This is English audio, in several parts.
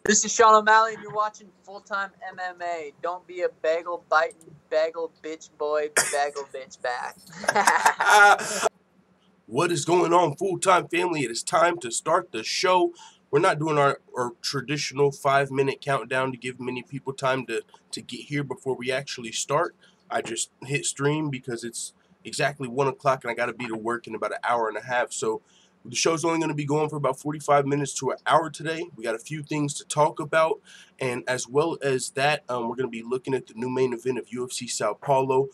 This is Sean O'Malley, and you're watching Full-Time MMA. Don't be a bagel-biting, bagel-bitch boy, bagel-bitch back. What is going on, full-time family? It is time to start the show. We're not doing our traditional 5-minute countdown to give many people time to get here before we actually start. I just hit stream because it's exactly 1 o'clock and I got to be to work in about an hour and a half. So the show's only going to be going for about 45 minutes to an hour today. We got a few things to talk about, and as well as that, we're going to be looking at the new main event of UFC Sao Paulo.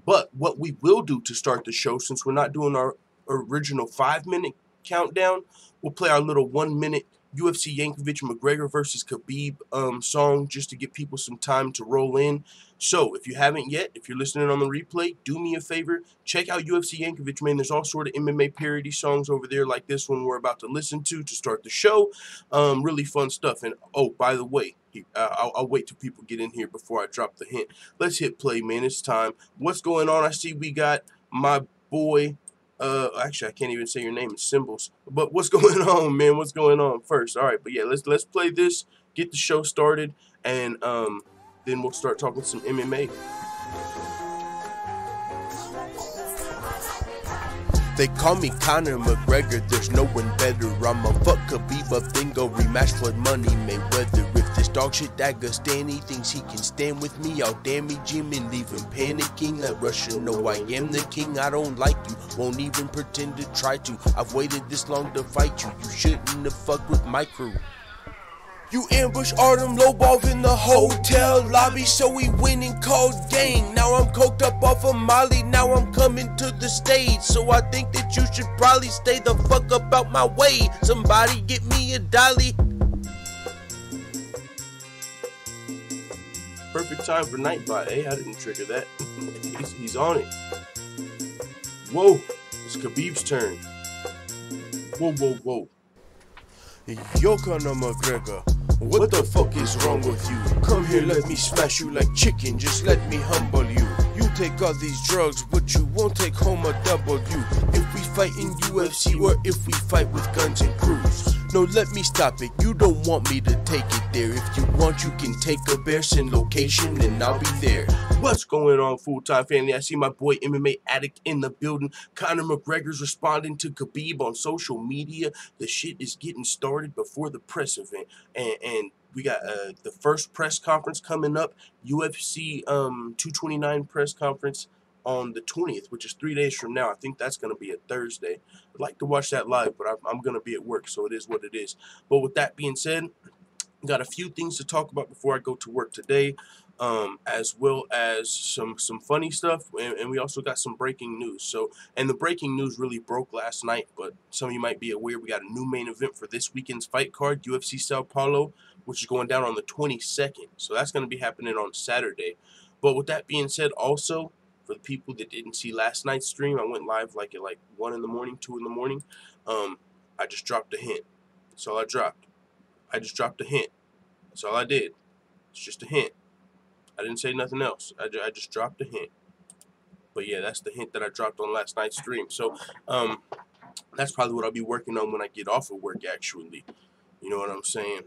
But what we will do to start the show, since we're not doing our original 5-minute countdown, we'll play our little 1-minute UFC Yankovic McGregor versus Khabib song just to give people some time to roll in. So if you haven't yet, if you're listening on the replay, do me a favor, check out UFC Yankovic, man. There's all sort of MMA parody songs over there like this one we're about to listen to start the show. Really fun stuff. And oh, by the way, I'll wait till people get in here before I drop the hint. Let's hit play, man. It's time. What's going on? I see we got my boy. Actually, I can't even say your name. It's Symbols. But what's going on, man? What's going on first? All right, but yeah, let's play this, get the show started, and then we'll start talking some MMA. They call me Conor McGregor, there's no one better. I'm a fuck Khabib up, then go rematch for money, Mayweather. If this dog shit Dagestani thinks he can stand with me, I'll damage him and leave him panicking. Let Russia know I am the king. I don't like you, won't even pretend to try to. I've waited this long to fight you, you shouldn't have fucked with my crew. You ambush Artem Lobov in the hotel lobby, so we went and called gang. Now I'm coked up off of Molly, now I'm coming to the stage. So I think that you should probably stay the fuck up out my way. Somebody get me a dolly. Perfect time for Nightbot, eh? I didn't trigger that. he's on it. Whoa, it's Khabib's turn. Whoa, whoa, whoa. Yo, Conor McGregor, what the fuck is wrong with you? Come here, let me smash you like chicken, just let me humble you. You take all these drugs, but you won't take home a W. If we fight in UFC or if we fight with guns and crews. No, let me stop it, you don't want me to take it there. If you want, you can take a bear, send location, and I'll be there. What's going on, full-time family? I see my boy MMA Addict in the building. Conor McGregor's responding to Khabib on social media. The shit is getting started before the press event. And we got the first press conference coming up, UFC 229 press conference on the 20th, which is 3 days from now. I think that's going to be a Thursday. I'd like to watch that live, but I'm going to be at work, so it is what it is. But with that being said, got a few things to talk about before I go to work today, as well as some funny stuff, and we also got some breaking news. So, and the breaking news really broke last night, but some of you might be aware we got a new main event for this weekend's fight card, UFC Sao Paulo, which is going down on the 22nd. So that's going to be happening on Saturday. But with that being said, also, for the people that didn't see last night's stream, I went live like at 1 in the morning, 2 in the morning. I just dropped a hint. That's all I dropped. I just dropped a hint. That's all I did. It's just a hint. I didn't say nothing else. I just dropped a hint. But yeah, that's the hint that I dropped on last night's stream. So that's probably what I'll be working on when I get off of work, actually. You know what I'm saying?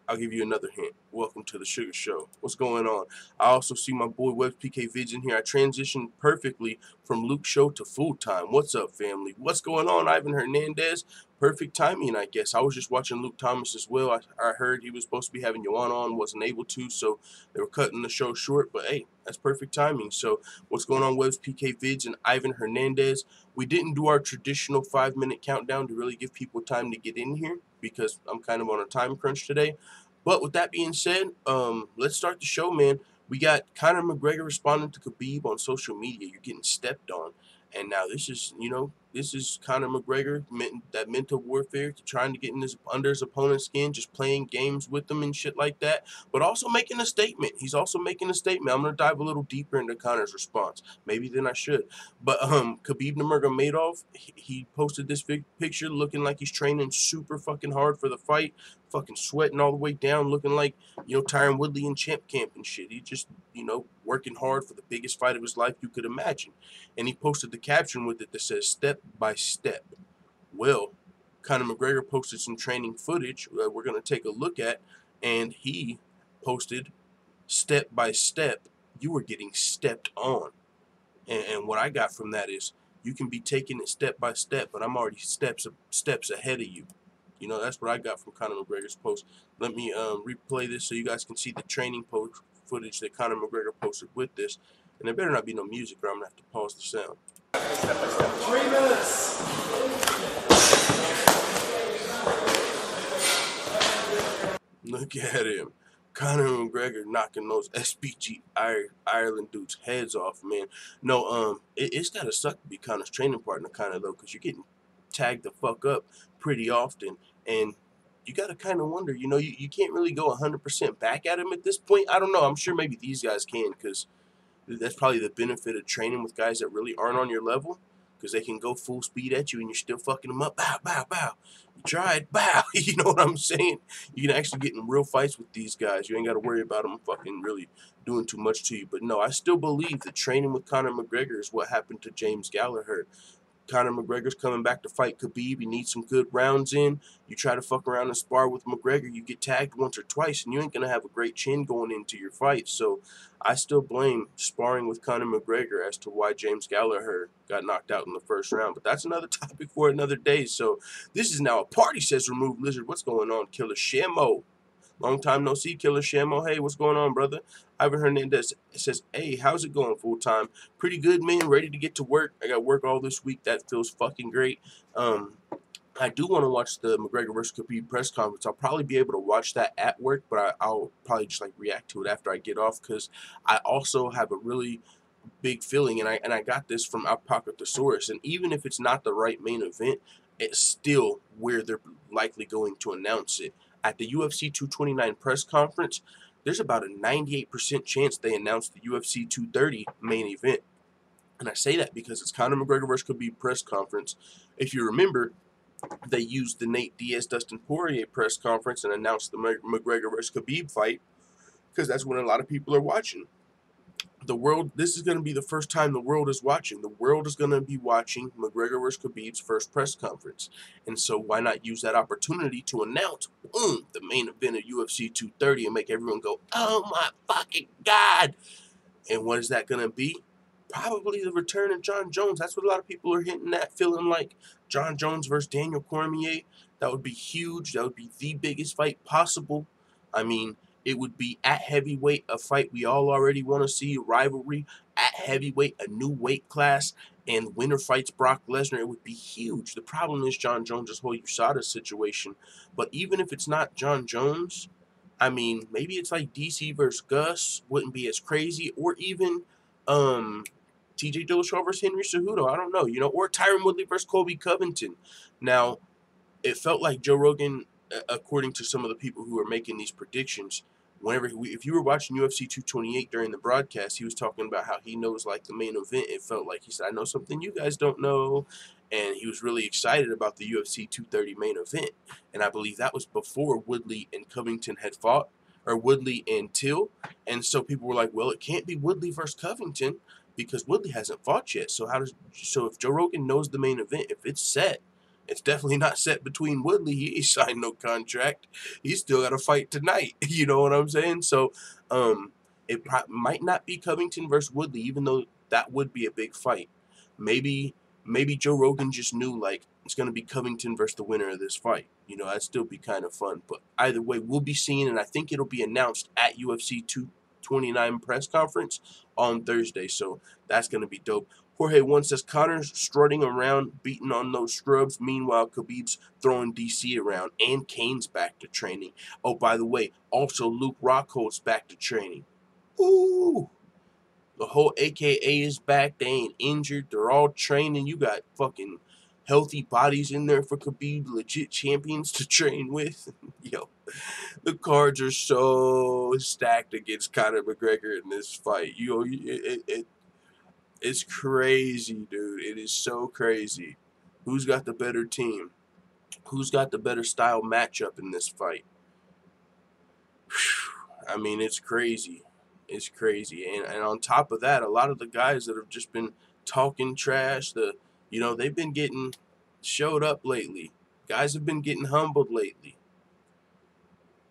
I'll give you another hint. Welcome to the Sugar Show. What's going on? I also see my boy Webs PK Vids in here. I transitioned perfectly from Luke Show to full time. What's up, family? What's going on, Ivan Hernandez? Perfect timing, I guess. I was just watching Luke Thomas as well. I heard he was supposed to be having Joanna on, wasn't able to, so they were cutting the show short. But hey, that's perfect timing. So what's going on, Webs PK Vids and Ivan Hernandez? We didn't do our traditional 5-minute countdown to really give people time to get in here, because I'm kind of on a time crunch today. But with that being said, let's start the show, man. We got Conor McGregor responding to Khabib on social media. You're getting stepped on. And now this is, this is Conor McGregor, that mental warfare, trying to get under his opponent's skin, just playing games with them and shit like that, but also making a statement. He's also making a statement. I'm going to dive a little deeper into Conor's response, maybe than I should. But Khabib Nurmagomedov, he posted this picture looking like he's training super fucking hard for the fight, fucking sweating all the way down, looking like, Tyron Woodley in champ camp and shit. He just, working hard for the biggest fight of his life you could imagine. And he posted the caption with it that says, "Step by step." Well, Conor McGregor posted some training footage we're going to take a look at, and he posted step by step, you were getting stepped on. And what I got from that is, you can be taking it step by step, but I'm already steps ahead of you. You know, that's what I got from Conor McGregor's post. Let me replay this so you guys can see the training footage that Conor McGregor posted with this. And there better not be no music, or I'm going to have to pause the sound. Step by step. 3 minutes. Look at him. Conor McGregor knocking those SBG Ireland dudes' heads off, man. No, it's got to suck to be Conor's training partner, kind of, though, because you're getting tagged the fuck up pretty often. And you got to kind of wonder, you know, you can't really go 100% back at him at this point. I don't know. I'm sure maybe these guys can, because that's probably the benefit of training with guys that really aren't on your level, because they can go full speed at you and you're still fucking them up. Bow, bow, bow. You tried, bow. You know what I'm saying? You can actually get in real fights with these guys. You ain't got to worry about them fucking really doing too much to you. But no, I still believe that training with Conor McGregor is what happened to James Gallagher. Conor McGregor's coming back to fight Khabib. He needs some good rounds in. You try to fuck around and spar with McGregor, you get tagged once or twice, and you ain't going to have a great chin going into your fight. So I still blame sparring with Conor McGregor as to why James Gallagher got knocked out in the first round. But that's another topic for another day. So this is now a party, says Remove Lizard. What's going on, Killer Shamo? Long time no see, Killer Shamo. Hey, what's going on, brother? Ivan Hernandez says, hey, how's it going full time? Pretty good, man. Ready to get to work. I got work all this week. That feels fucking great. I do want to watch the McGregor vs. Khabib press conference. I'll probably be able to watch that at work, but I'll probably just like react to it after I get off, because I also have a really big feeling, and I got this from Apocryphosaurus, and even if it's not the right main event, it's still where they're likely going to announce it. At the UFC 229 press conference, there's about a 98% chance they announce the UFC 230 main event. And I say that because it's Conor McGregor vs. Khabib press conference. If you remember, they used the Nate Diaz-Dustin Poirier press conference and announced the McGregor vs. Khabib fight, because that's when a lot of people are watching. The world, this is going to be the first time the world is watching. The world is going to be watching McGregor vs. Khabib's first press conference. And so why not use that opportunity to announce, boom, the main event of UFC 230 and make everyone go, oh my fucking God. And what is that going to be? Probably the return of John Jones. That's what a lot of people are hinting at, feeling like John Jones versus Daniel Cormier. That would be huge. That would be the biggest fight possible. I mean, it would be at heavyweight, a fight we all already want to see, a rivalry. At heavyweight, a new weight class, and winner fights Brock Lesnar. It would be huge. The problem is John Jones' whole USADA situation. But even if it's not John Jones, I mean, maybe it's like DC versus Gus, wouldn't be as crazy. Or even TJ Dillashaw versus Henry Cejudo. I don't know, you know, or Tyron Woodley versus Colby Covington. Now, it felt like Joe Rogan, according to some of the people who are making these predictions, if you were watching UFC 228 during the broadcast, he was talking about how he knows like the main event. It felt like he said, I know something you guys don't know. And he was really excited about the UFC 230 main event. And I believe that was before Woodley and Covington had fought, or Woodley and Till. And so people were like, well, it can't be Woodley versus Covington because Woodley hasn't fought yet. So if Joe Rogan knows the main event, if it's set, it's definitely not set between Woodley. He ain't signed no contract. He's still got to fight tonight. You know what I'm saying? So it might not be Covington versus Woodley, even though that would be a big fight. Maybe Joe Rogan just knew, like, it's going to be Covington versus the winner of this fight. You know, that'd still be kind of fun. But either way, we'll be seeing, and I think it'll be announced at UFC 229 press conference on Thursday. So that's going to be dope. Jorge 1 says, Conor's strutting around, beating on those scrubs. Meanwhile, Khabib's throwing DC around, and Kane's back to training. Oh, by the way, also Luke Rockhold's back to training. Ooh. The whole AKA is back. They ain't injured. They're all training. You got fucking healthy bodies in there for Khabib, legit champions to train with. Yo, the cards are so stacked against Conor McGregor in this fight. You know, it's crazy, dude. It is so crazy. Who's got the better team? Who's got the better style matchup in this fight? I mean, it's crazy. It's crazy. And on top of that, a lot of the guys that have just been talking trash, they've been getting showed up lately. Guys have been getting humbled lately.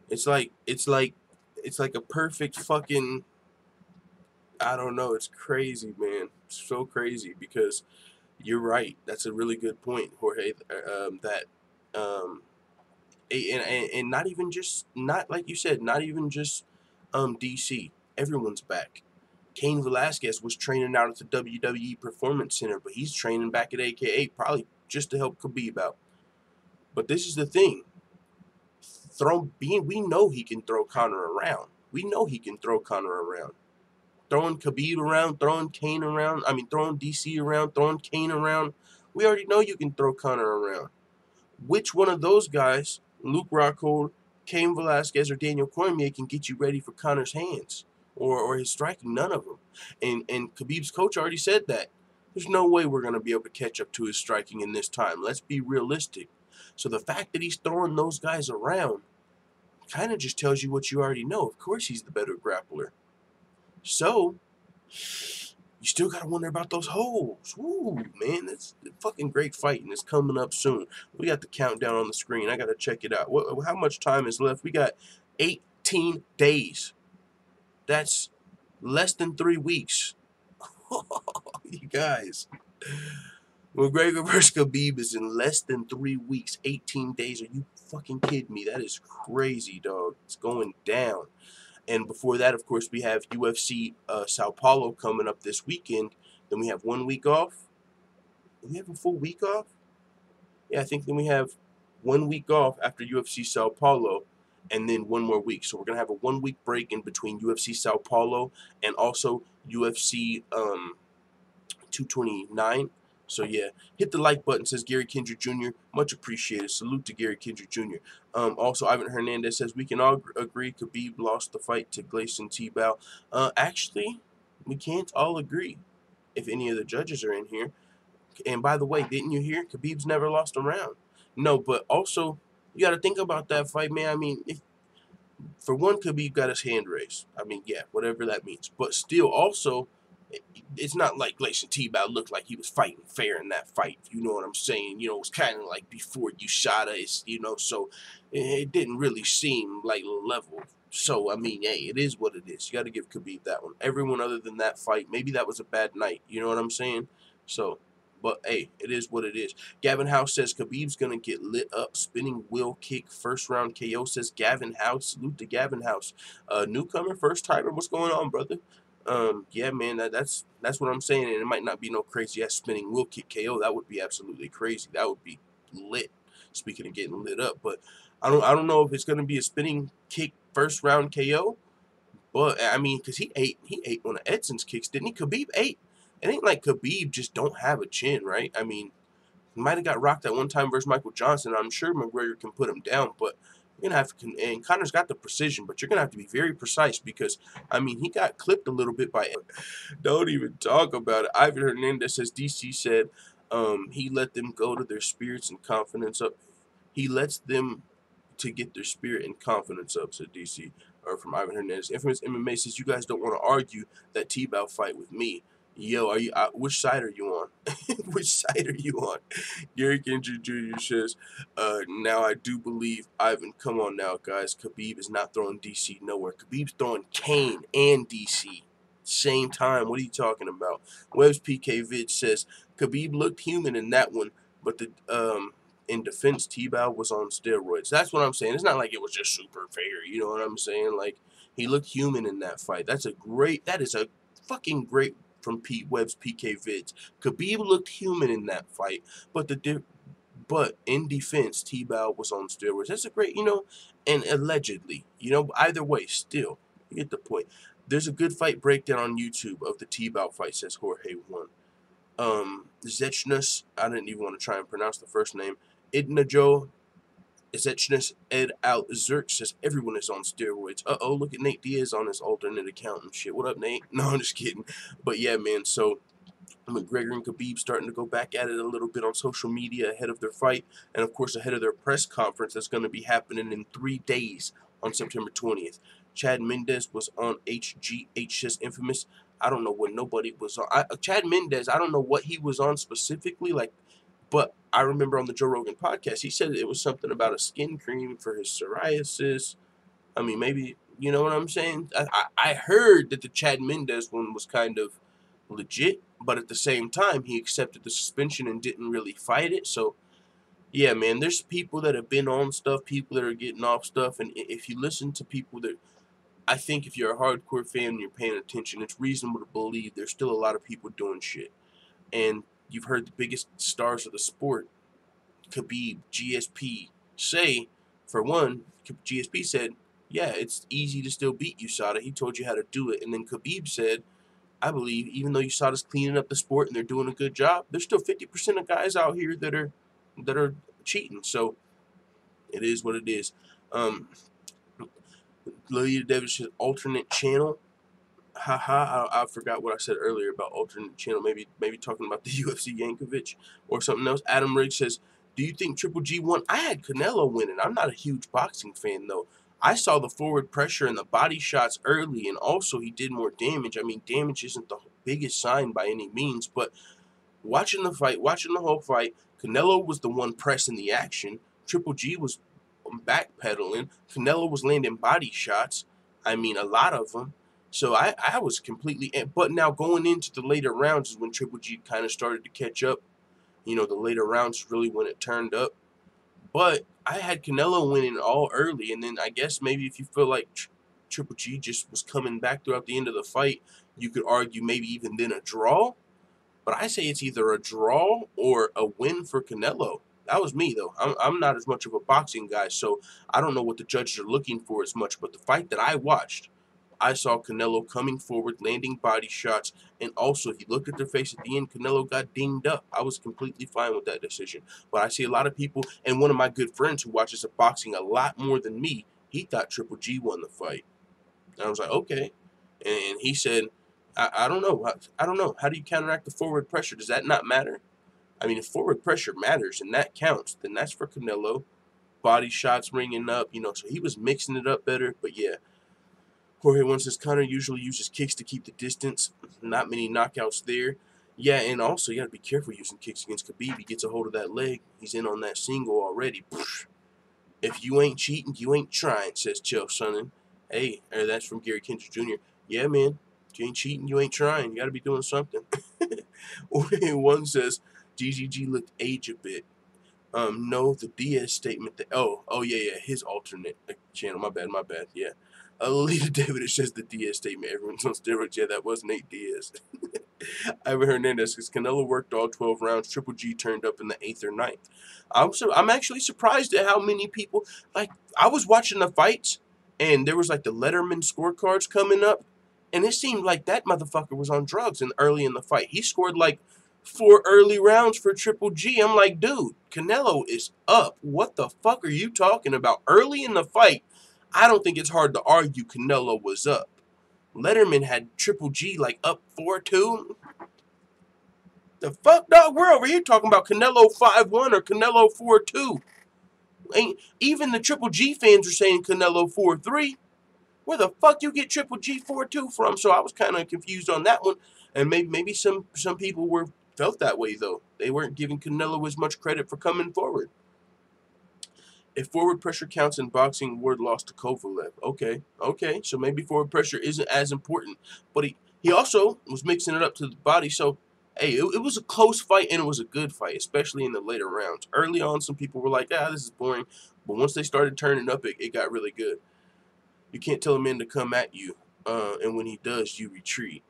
It's like a perfect fucking, I don't know, it's crazy, man. It's so crazy because you're right. That's a really good point, Jorge. That um, and not even just, not like you said, not even just DC. Everyone's back. Cain Velasquez was training out at the WWE Performance Center, but he's training back at AKA probably just to help Khabib out. But this is the thing. We know he can throw Conor around. We know he can throw Conor around. Throwing Khabib around, throwing Cain around, throwing DC around, throwing Cain around. We already know you can throw Conor around. Which one of those guys, Luke Rockhold, Cain Velasquez, or Daniel Cormier, can get you ready for Conor's hands or his striking? None of them. And Khabib's coach already said that. There's no way we're going to be able to catch up to his striking in this time. Let's be realistic. So the fact that he's throwing those guys around kind of just tells you what you already know. Of course he's the better grappler. So you still got to wonder about those holes. Ooh, man, that's a fucking great fight, and it's coming up soon. We got the countdown on the screen. I got to check it out. How much time is left? We got 18 days. That's less than 3 weeks. You guys. McGregor versus Khabib is in less than 3 weeks, 18 days. Are you fucking kidding me? That is crazy, dog. It's going down. And before that, of course, we have UFC Sao Paulo coming up this weekend. Then we have 1 week off. Do we have a full week off? Yeah, I think then we have 1 week off after UFC Sao Paulo, and then 1 more week. So we're going to have a 1 week break in between UFC Sao Paulo and also UFC 229. So yeah, hit the like button, says Gary Kendrick Jr. Much appreciated. Salute to Gary Kendrick Jr. Also, Ivan Hernandez says we can all agree Khabib lost the fight to Gleison Tibau. Actually, we can't all agree if any of the judges are in here. And by the way, didn't you hear Khabib's never lost a round? No, but also you got to think about that fight, man. For one, Khabib got his hand raised. Yeah, whatever that means. But still, also, it's not like Gleison Tibau looked like he was fighting fair in that fight. You know what I'm saying? You know, it was kind of like before USADA, so it didn't really seem like level. So, hey, it is what it is. You got to give Khabib that one. Everyone other than that fight, maybe that was a bad night. You know what I'm saying? So, but, hey, it is what it is. Gavin House says Khabib's going to get lit up. Spinning wheel kick, first round KO, says Gavin House. Salute to Gavin House. Newcomer, first timer. What's going on, brother? Yeah, man, that's what I'm saying, and it might not be no crazy ass spinning wheel kick KO. That would be absolutely crazy. That would be lit. Speaking of getting lit up, but I don't know if it's gonna be a spinning kick first round KO. But because he ate one of Edson's kicks, didn't he? Khabib ate. It ain't like Khabib just don't have a chin, right? He might have got rocked at one time versus Michael Johnson. I'm sure McGregor can put him down, but you're gonna have to. And Conor's got the precision, but you're gonna have to be very precise because he got clipped a little bit by. Don't even talk about it. Ivan Hernandez says DC said he let them go to their spirits and confidence up. He lets them to get their spirit and confidence up, said DC. Or from Ivan Hernandez. Infamous MMA says you guys don't want to argue that Tibau fight with me. Yo, are you? Which side are you on? Which side are you on? Gary Kendrick Jr. says, now I do believe Ivan. Come on now, guys. Khabib is not throwing DC nowhere. Khabib's throwing Cain and DC. Same time. What are you talking about? Webb's PK Vid says, Khabib looked human in that one, but in defense, Tibau was on steroids. That's what I'm saying. It's not like it was just super fair. You know what I'm saying? Like, he looked human in that fight. That is a fucking great from Pete Webb's PK Vids. Khabib looked human in that fight, but in defense, Tibau was on steroids. That's a great, and allegedly, either way, still, you get the point. There's a good fight breakdown on YouTube of the Tibau fight, says Jorge 1. Zechnus, I didn't even want to try and pronounce the first name. Idnajo Zechnus Ed Al Zerk says everyone is on steroids. Uh-oh, look at Nate Diaz on his alternate account and shit. What up, Nate? No, I'm just kidding. But yeah, man, so McGregor and Khabib starting to go back at it a little bit on social media ahead of their fight, and of course ahead of their press conference that's going to be happening in 3 days on September 20th. Chad Mendes was on HGH, says Infamous. I don't know what nobody was on. Chad Mendes, I don't know what he was on specifically, But I remember on the Joe Rogan podcast, he said it was something about a skin cream for his psoriasis. I mean, maybe, you know what I'm saying? I heard that the Chad Mendes one was kind of legit, but at the same time, he accepted the suspension and didn't really fight it. So, yeah, man, there's people that have been on stuff, people that are getting off stuff, and if you listen to people that, I think if you're a hardcore fan and you're paying attention, it's reasonable to believe there's still a lot of people doing shit. And you've heard the biggest stars of the sport, Khabib, GSP, say, for one, GSP said, yeah, it's easy to still beat USADA. He told you how to do it. And then Khabib said, I believe, even though USADA's cleaning up the sport and they're doing a good job, there's still 50% of guys out here that are cheating. So it is what it is. Lilita Davis says alternate channel. Haha, I forgot what I said earlier about alternate channel. Maybe talking about the UFC Yankovic or something else. Adam Riggs says, do you think Triple G won? I had Canelo winning. I'm not a huge boxing fan, though. I saw the forward pressure and the body shots early, and also he did more damage. I mean, damage isn't the biggest sign by any means, but watching the fight, watching the whole fight, Canelo was the one pressing the action. Triple G was backpedaling. Canelo was landing body shots. I mean, a lot of them. So I was completely, but now going into the later rounds is when Triple G kind of started to catch up. You know, the later rounds is really when it turned up. But I had Canelo winning all early, and then I guess maybe if you feel like Triple G just was coming back throughout the end of the fight, you could argue maybe even then a draw. But I say it's either a draw or a win for Canelo. That was me, though. I'm not as much of a boxing guy, so I don't know what the judges are looking for as much. But the fight that I watched, I saw Canelo coming forward, landing body shots, and also, if you looked at their face at the end, Canelo got dinged up. I was completely fine with that decision. But I see a lot of people, and one of my good friends who watches boxing a lot more than me, he thought Triple G won the fight. And I was like, okay. And he said, I don't know. I don't know. How do you counteract the forward pressure? Does that not matter? I mean, if forward pressure matters and that counts, then that's for Canelo. Body shots ringing up, you know, so he was mixing it up better. But yeah, Jorge one says Conor usually uses kicks to keep the distance. Not many knockouts there. Yeah, and also you got to be careful using kicks against Khabib. He gets a hold of that leg. He's in on that single already. If you ain't cheating, you ain't trying, says Chael Sonnen. Hey, that's from Gary Kendrick Jr. Yeah, man. If you ain't cheating, you ain't trying. You got to be doing something. One says GGG looked age a bit. No, the Diaz statement. Yeah, his alternate channel. My bad. Yeah. Alita David says the Diaz statement. Everyone's on steroids. Yeah, that was Nate Diaz. Ivan Hernandez says Canelo worked all 12 rounds. Triple G turned up in the 8th or 9th. I'm actually surprised at how many people. Like, I was watching the fights, and there was like the Letterman scorecards coming up, and it seemed like that motherfucker was on drugs and early in the fight. He scored like 4 early rounds for Triple G. I'm like, dude, Canelo is up. What the fuck are you talking about? Early in the fight, I don't think it's hard to argue Canelo was up. Letterman had Triple G like up 4-2. The fuck, dog? We're over here talking about Canelo 5-1 or Canelo 4-2. Ain't even the Triple G fans are saying Canelo 4-3. Where the fuck you get Triple G 4-2 from? So I was kind of confused on that one, and maybe some people felt that way though. They weren't giving Canelo as much credit for coming forward. If forward pressure counts in boxing, Ward lost to Kovalev. Okay. So maybe forward pressure isn't as important. But he also was mixing it up to the body. So, hey, it was a close fight, and it was a good fight, especially in the later rounds. Early on, some people were like, this is boring. But once they started turning up, it got really good. You can't tell a man to come at you. And when he does, you retreat.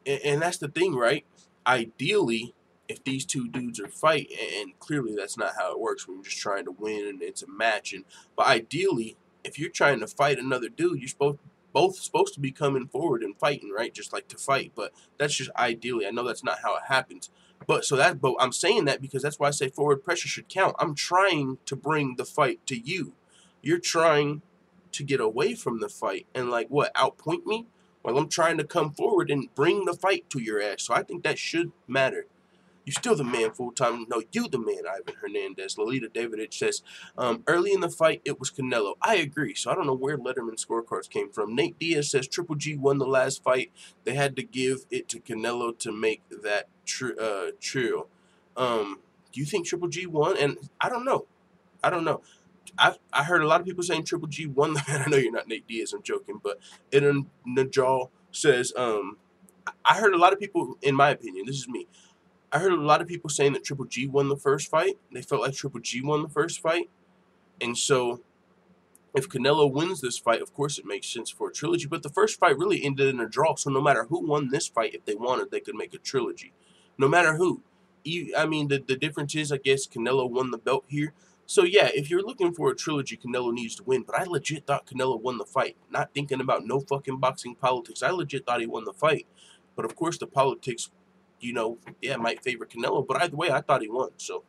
And that's the thing, right? Ideally, if these two dudes are fighting, and clearly that's not how it works when you're just trying to win and it's a match. But ideally, if you're trying to fight another dude, you're both supposed to be coming forward and fighting, right? Just like to fight. But that's just ideally. I know that's not how it happens. But I'm saying that because that's why I say forward pressure should count. I'm trying to bring the fight to you. You're trying to get away from the fight and outpoint me? Well, I'm trying to come forward and bring the fight to your ass. So I think that should matter. You're still the man full-time. No, you the man, Ivan Hernandez. Lolita Davidich says, early in the fight, it was Canelo. I agree. So I don't know where Letterman scorecards came from. Nate Diaz says Triple G won the last fight. They had to give it to Canelo to make that true. do you think Triple G won? And I don't know. I heard a lot of people saying Triple G won. I know you're not Nate Diaz. I'm joking, but Eden Najal says I heard a lot of people, in my opinion, this is me. I heard a lot of people saying that Triple G won the first fight. They felt like Triple G won the first fight, and so if Canelo wins this fight, of course it makes sense for a trilogy. But the first fight really ended in a draw, so no matter who won this fight, if they wanted, they could make a trilogy. No matter who. I mean, the difference is, I guess, Canelo won the belt here. So, yeah, if you're looking for a trilogy, Canelo needs to win. But I legit thought Canelo won the fight. Not thinking about no fucking boxing politics. I legit thought he won the fight. But, of course, the politics, you know, yeah, might favor Canelo. But either way, I thought he won. So,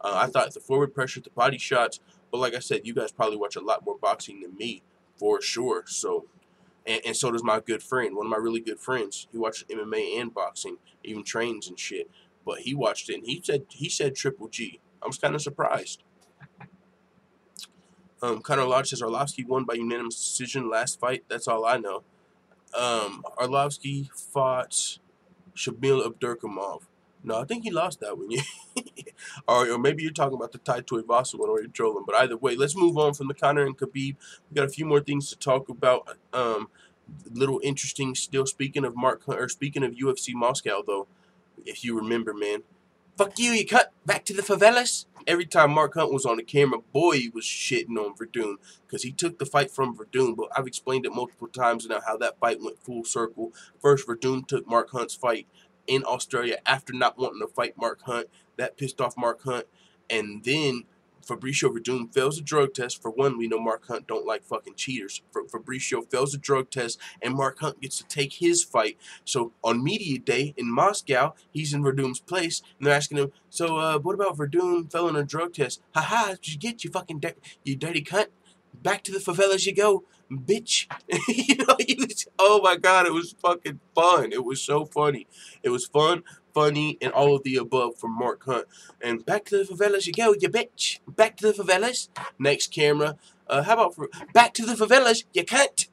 I thought the forward pressure, the body shots. But like I said, you guys probably watch a lot more boxing than me, for sure. So, and so does my good friend, one of my really good friends. He watches MMA and boxing, even trains and shit. But he watched it, and he said Triple G. I was kind of surprised. Conor Lodge says Arlovsky won by unanimous decision last fight. That's all I know. Arlovsky fought Shamil Abdurkhamov. No, I think he lost that one. or maybe you're talking about the Tai Tuivasa one, or you're trolling. But either way, let's move on from the Conor and Khabib. We got a few more things to talk about. Little interesting still. Speaking of speaking of UFC Moscow, though, if you remember, man, fuck you cut back to the favelas. Every time Mark Hunt was on the camera, boy, he was shitting on Verdun because he took the fight from Verdun. But I've explained it multiple times now how that fight went full circle. First, Verdun took Mark Hunt's fight in Australia after not wanting to fight Mark Hunt. That pissed off Mark Hunt. And then Fabricio Verdun fails a drug test. For one, we know Mark Hunt don't like fucking cheaters. Fabricio fails a drug test, and Mark Hunt gets to take his fight. So on media day in Moscow, he's in Verdun's place, and they're asking him, so what about Verdun failing a drug test? Ha-ha, did you get, you dirty cunt? Back to the favelas you go, bitch. You know, oh my God, it was fucking fun. It was so funny. It was fun, funny, and all of the above from Mark Hunt. And back to the favelas you go, you bitch. Back to the favelas. Next camera. How about back to the favelas, you cunt.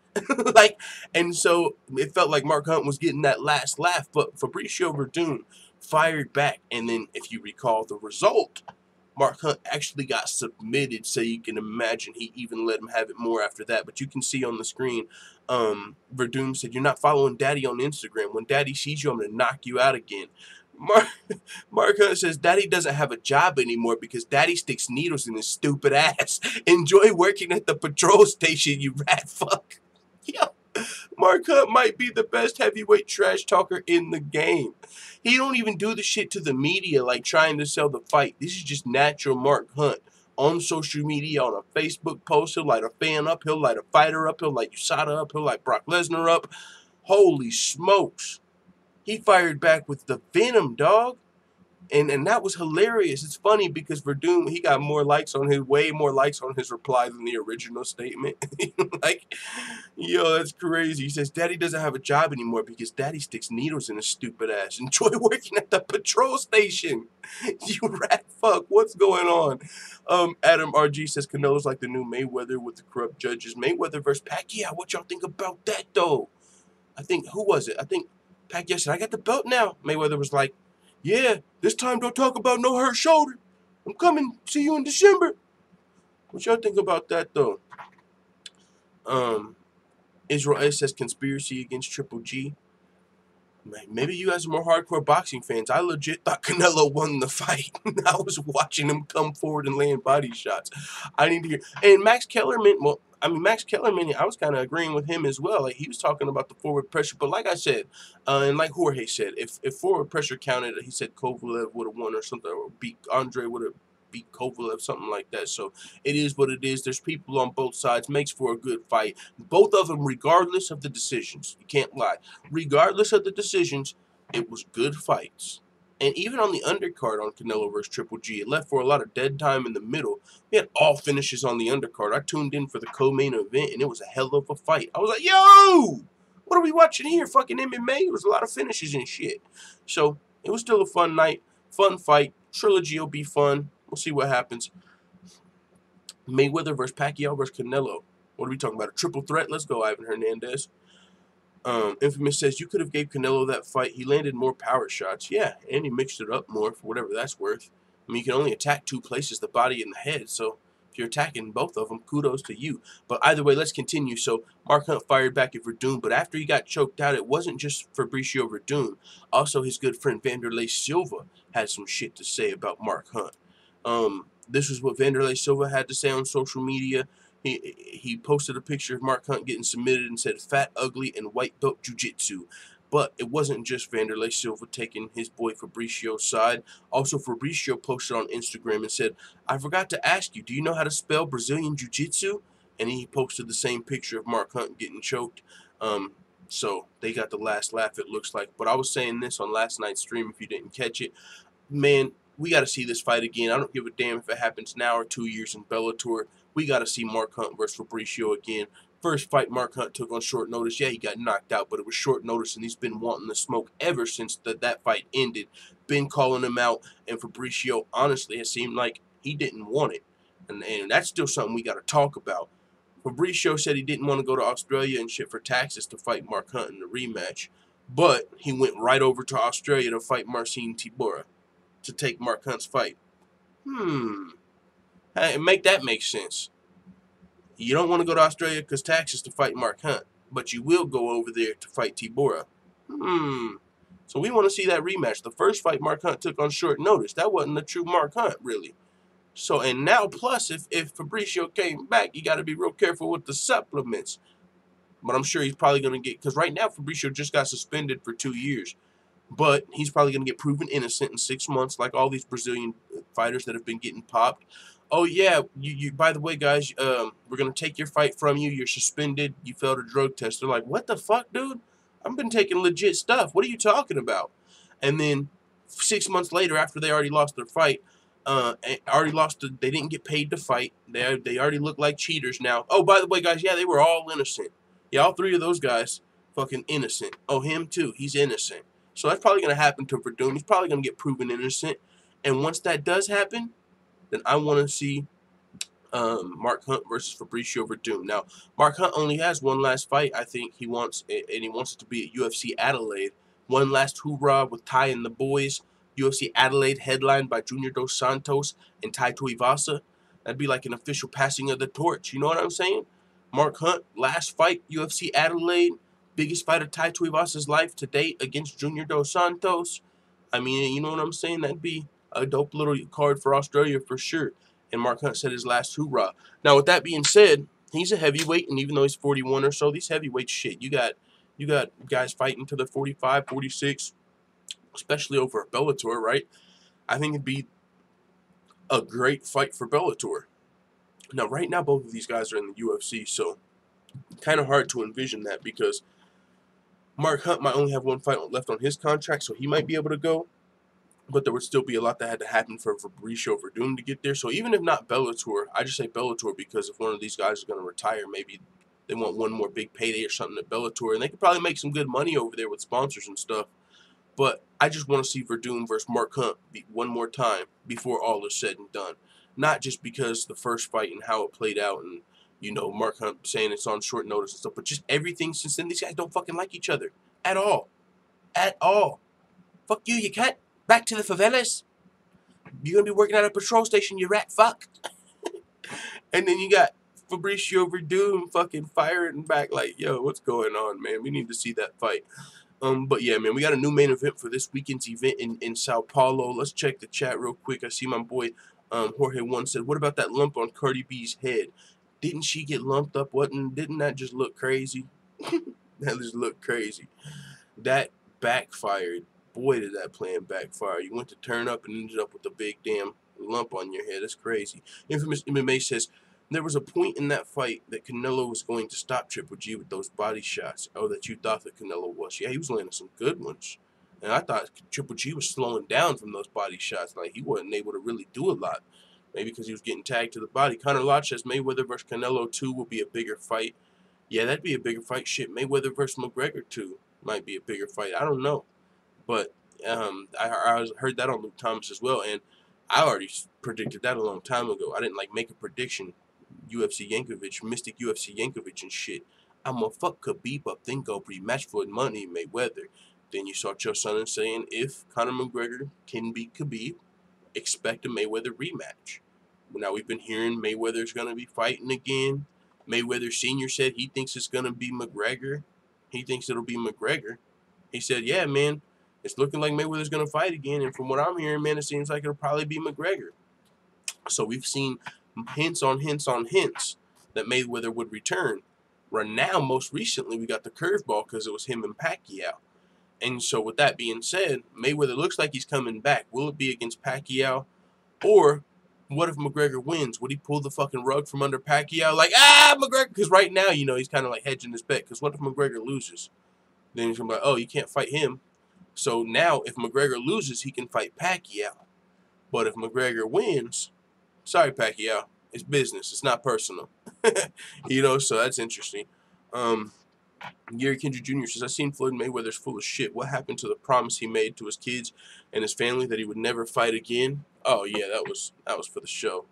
And so it felt like Mark Hunt was getting that last laugh, but Fabricio Verdun fired back. And then, if you recall the result, Mark Hunt actually got submitted, so you can imagine he even let him have it more after that. But you can see on the screen, Verdun said, you're not following Daddy on Instagram. When Daddy sees you, I'm going to knock you out again. Mark Hunt says, Daddy doesn't have a job anymore because Daddy sticks needles in his stupid ass. Enjoy working at the patrol station, you rat fuck. Yo. Mark Hunt might be the best heavyweight trash talker in the game. He don't even do the shit to the media like trying to sell the fight. This is just natural Mark Hunt. On social media, on a Facebook post, he'll light a fan up, he'll light a fighter up, he'll light USADA up, he'll light Brock Lesnar up. Holy smokes. He fired back with the venom, dog. And that was hilarious. It's funny because Verdun, he got way more likes on his reply than the original statement. Yo, that's crazy. He says, Daddy doesn't have a job anymore because Daddy sticks needles in his stupid ass. Enjoy working at the patrol station. You rat fuck. What's going on? Adam RG says, Canelo's like the new Mayweather with the corrupt judges. Mayweather versus Pacquiao. What y'all think about that, though? Who was it? I think Pacquiao said, I got the belt now. Mayweather was like, yeah, this time don't talk about no hurt shoulder. I'm coming. See you in December. What y'all think about that, though? Israel S says conspiracy against Triple G. Maybe you guys are more hardcore boxing fans. I legit thought Canelo won the fight. I was watching him come forward and laying body shots. I need to hear. And Max Kellerman, I was kind of agreeing with him as well. Like, he was talking about the forward pressure. But like I said, and like Jorge said, if forward pressure counted, he said Kovalev would have won or something, or Andre would have beat Kovalev, something like that. So it is what it is. There's people on both sides. Makes for a good fight. Both of them, regardless of the decisions. You can't lie. Regardless of the decisions, it was good fights. And even on the undercard on Canelo versus Triple G, it left for a lot of dead time in the middle. We had all finishes on the undercard. I tuned in for the co-main event, and it was a hell of a fight. I was like, yo, what are we watching here? Fucking MMA? It was a lot of finishes and shit. So it was still a fun night, fun fight. Trilogy will be fun. We'll see what happens. Mayweather versus Pacquiao versus Canelo. What are we talking about? A triple threat? Let's go, Ivan Hernandez. Infamous says, you could have gave Canelo that fight. He landed more power shots. Yeah, and he mixed it up more for whatever that's worth. I mean, you can only attack 2 places, the body and the head, so if you're attacking both of them, kudos to you. But either way, let's continue. So Mark Hunt fired back at Verdun, but after he got choked out, it wasn't just Fabricio Verdun. Also, his good friend Vanderlei Silva had some shit to say about Mark Hunt. This was what Vanderlei Silva had to say on social media. He posted a picture of Mark Hunt getting submitted and said, "Fat, ugly, and white belt jiu-jitsu." But it wasn't just Vanderlei Silva taking his boy Fabricio's side. Also, Fabricio posted on Instagram and said, "I forgot to ask you, do you know how to spell Brazilian Jiu-Jitsu?" And he posted the same picture of Mark Hunt getting choked. So they got the last laugh, it looks like. But I was saying this on last night's stream, if you didn't catch it. Man, we got to see this fight again. I don't give a damn if it happens now or 2 years in Bellator. We got to see Mark Hunt versus Fabricio again. First fight Mark Hunt took on short notice. Yeah, he got knocked out, but it was short notice, and he's been wanting the smoke ever since that fight ended. Been calling him out, and Fabricio, honestly, it seemed like he didn't want it. And that's still something we got to talk about. Fabricio said he didn't want to go to Australia and shit for taxes to fight Mark Hunt in the rematch, but he went right over to Australia to fight Marcin Tybura, to take Mark Hunt's fight. Hey, make that make sense. You don't want to go to Australia because taxes to fight Mark Hunt, but you will go over there to fight Tybura. So we want to see that rematch. The first fight Mark Hunt took on short notice. That wasn't a true Mark Hunt, really. So, and now, plus, if Fabricio came back, you got to be real careful with the supplements. But I'm sure he's probably going to get, because right now Fabricio just got suspended for 2 years. But he's probably going to get proven innocent in 6 months, like all these Brazilian fighters that have been getting popped. Oh, yeah, you. By the way, guys, we're going to take your fight from you. You're suspended. You failed a drug test. They're like, what the fuck, dude? I've been taking legit stuff. What are you talking about? And then 6 months later, after they already lost their fight, they didn't get paid to fight. They already look like cheaters now. Oh, by the way, guys, yeah, they were all innocent. Yeah, all 3 of those guys, fucking innocent. Oh, him too. He's innocent. So that's probably going to happen to Verdun. He's probably going to get proven innocent. And once that does happen, then I want to see Mark Hunt versus Fabricio Verdun. Now, Mark Hunt only has one last fight. I think he wants, and he wants it to be at UFC Adelaide. One last hoorah with Ty and the boys. UFC Adelaide headlined by Junior Dos Santos and Tai Tuivasa. That'd be like an official passing of the torch. You know what I'm saying? Mark Hunt, last fight, UFC Adelaide. Biggest fight of Tai Tuivasa's life to date against Junior Dos Santos. I mean, you know what I'm saying? That'd be a dope little card for Australia for sure. And Mark Hunt said his last hoorah. Now, with that being said, he's a heavyweight, and even though he's 41 or so, these heavyweight shit, you got guys fighting to the 45, 46, especially over a Bellator, right? I think it'd be a great fight for Bellator. Now, right now, both of these guys are in the UFC, so kind of hard to envision that because Mark Hunt might only have one fight left on his contract, so he might be able to go. But there would still be a lot that had to happen for Fabricio Verdun to get there. So even if not Bellator, I just say Bellator because if one of these guys is going to retire, maybe they want one more big payday or something at Bellator. And they could probably make some good money over there with sponsors and stuff. But I just want to see Verdun versus Mark Hunt one more time before all is said and done. Not just because the first fight and how it played out and, you know, Mark Hunt saying it's on short notice and stuff, but just everything since then. These guys don't fucking like each other. At all. At all. Fuck you, you cunt. Back to the favelas. You're going to be working at a patrol station, you rat fuck. And then you got Fabricio Verdun fucking firing back like, yo, what's going on, man? We need to see that fight. But yeah, man, we got a new main event for this weekend's event in Sao Paulo. Let's check the chat real quick. I see my boy Jorge One said, what about that lump on Cardi B's head? Didn't she get lumped up? Didn't that just look crazy? That just looked crazy. That backfired. Boy, did that plan backfire. You went to turn up and ended up with a big damn lump on your head. That's crazy. Infamous MMA says, there was a point in that fight that Canelo was going to stop Triple G with those body shots. Oh, that you thought that Canelo was. Yeah, he was landing some good ones. And I thought Triple G was slowing down from those body shots. Like, he wasn't able to really do a lot. Maybe because he was getting tagged to the body. Connor Lodge says Mayweather versus Canelo 2 will be a bigger fight. Yeah, that'd be a bigger fight. Shit, Mayweather versus McGregor 2 might be a bigger fight. I don't know. But I heard that on Luke Thomas as well. And I already predicted that a long time ago. I didn't, like, make a prediction. UFC Yankovic, Mystic UFC Yankovic and shit. I'm gonna fuck Khabib up, then go rematch for money Mayweather. Then you saw Joe Sonnen saying if Conor McGregor can beat Khabib, expect a Mayweather rematch. Now, we've been hearing Mayweather's going to be fighting again. Mayweather Sr. said he thinks it's going to be McGregor. He thinks it'll be McGregor. He said, yeah, man, it's looking like Mayweather's going to fight again. And from what I'm hearing, man, it seems like it'll probably be McGregor. So we've seen hints on hints on hints that Mayweather would return. Right now, most recently, we got the curveball because it was him and Pacquiao. And so with that being said, Mayweather looks like he's coming back. Will it be against Pacquiao? Or what if McGregor wins? Would he pull the fucking rug from under Pacquiao? Like, McGregor. Because right now, you know, he's kind of like hedging his bet. Because what if McGregor loses? Then he's going to be like, oh, you can't fight him. So now, if McGregor loses, he can fight Pacquiao. But if McGregor wins, sorry, Pacquiao, it's business. It's not personal. You know, so that's interesting. Gary Kendrick Jr. says, I've seen Floyd Mayweather's full of shit. What happened to the promise he made to his kids and his family that he would never fight again? Oh, yeah, that was for the show.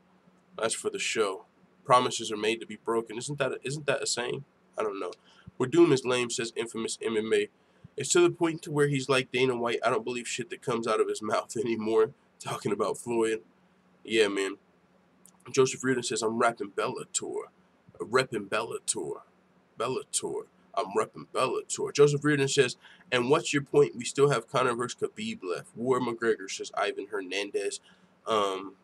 That's for the show. Promises are made to be broken. Isn't that a saying? I don't know. Where Doom is lame, says Infamous MMA. It's to the point to where he's like Dana White. I don't believe shit that comes out of his mouth anymore. Talking about Floyd. Yeah, man. Joseph Reardon says, I'm rapping Bellator. Repping Bellator. I'm repping Bellator. Joseph Reardon says, and what's your point? We still have Conor versus Khabib left. War McGregor, says Ivan Hernandez.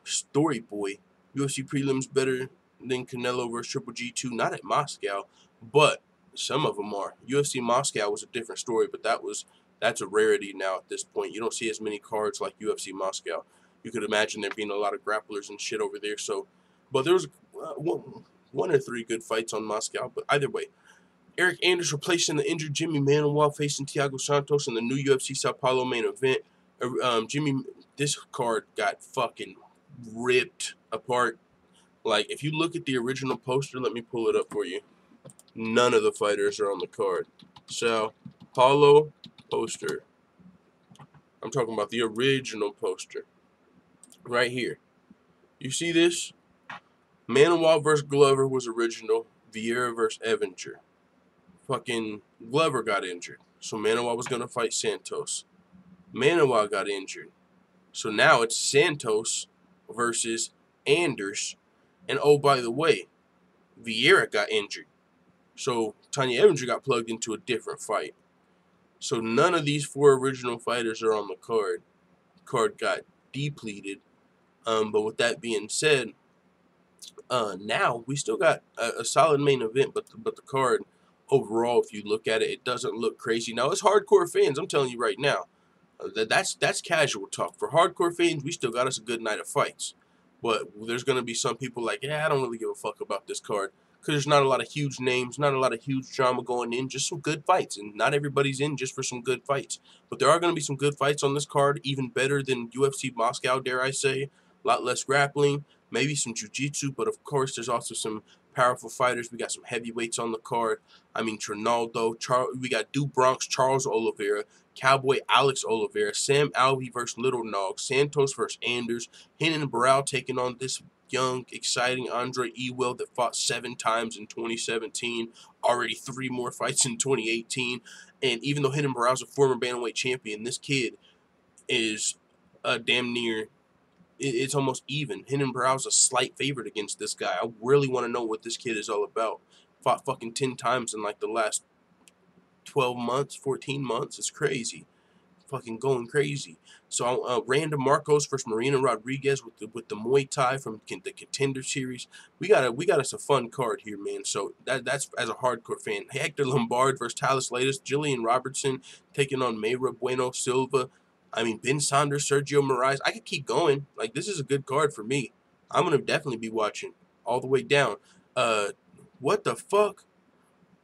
Story Boy. UFC prelims better than Canelo versus Triple G2. Not at Moscow, but some of them are. UFC Moscow was a different story, but that's a rarity now at this point. You don't see as many cards like UFC Moscow. You could imagine there being a lot of grapplers and shit over there. So, but there was one or three good fights on Moscow. But either way, Eryk Anders replacing the injured Jimi Manuwa facing Thiago Santos in the new UFC Sao Paulo main event. This card got fucking ripped apart. Like, if you look at the original poster, let me pull it up for you. None of the fighters are on the card. Sao Paulo poster. I'm talking about the original poster. Right here. You see this? Manuwa versus Glover was original. Vieira versus Evinger. Fucking Glover got injured. So Manuwa was going to fight Santos. Manuwa got injured. So now it's Santos versus Anders. And oh, by the way, Vieira got injured. So Tanya Evinger got plugged into a different fight. So none of these four original fighters are on the card. Card got depleted. But with that being said, now we still got a solid main event, but the card overall, if you look at it, it doesn't look crazy. Now, it's hardcore fans. I'm telling you right now, that's casual talk. For hardcore fans, we still got us a good night of fights. But there's going to be some people like, yeah, I don't really give a fuck about this card. Because there's not a lot of huge names, not a lot of huge drama going in, just some good fights. And not everybody's in just for some good fights. But there are going to be some good fights on this card, even better than UFC Moscow, dare I say. A lot less grappling, maybe some jiu-jitsu, but of course there's also some powerful fighters. We got some heavyweights on the card. I mean, Trinaldo, we got Du Bronx, Charles Oliveira, Cowboy Alex Oliveira, Sam Alvey versus Little Nog, Santos versus Anders, Renan Barão taking on this young, exciting Andre Ewell that fought 7 times in 2017, already 3 more fights in 2018. And even though Renan Barão's a former bantamweight champion, this kid is damn near... It's almost even. Renan Barão's a slight favorite against this guy. I really want to know what this kid is all about. Fought fucking 10 times in like the last 12 months, 14 months. It's crazy. Fucking going crazy. So Randa Marcos versus Marina Rodriguez with the Muay Thai from the Contender Series. We got us a fun card here, man. So that's as a hardcore fan. Hector Lombard versus Talis Latus. Jillian Robertson taking on Mayra Bueno Silva. I mean, Ben Saunders, Sergio Moraes. I could keep going. Like, this is a good card for me. I'm going to definitely be watching all the way down. What the fuck?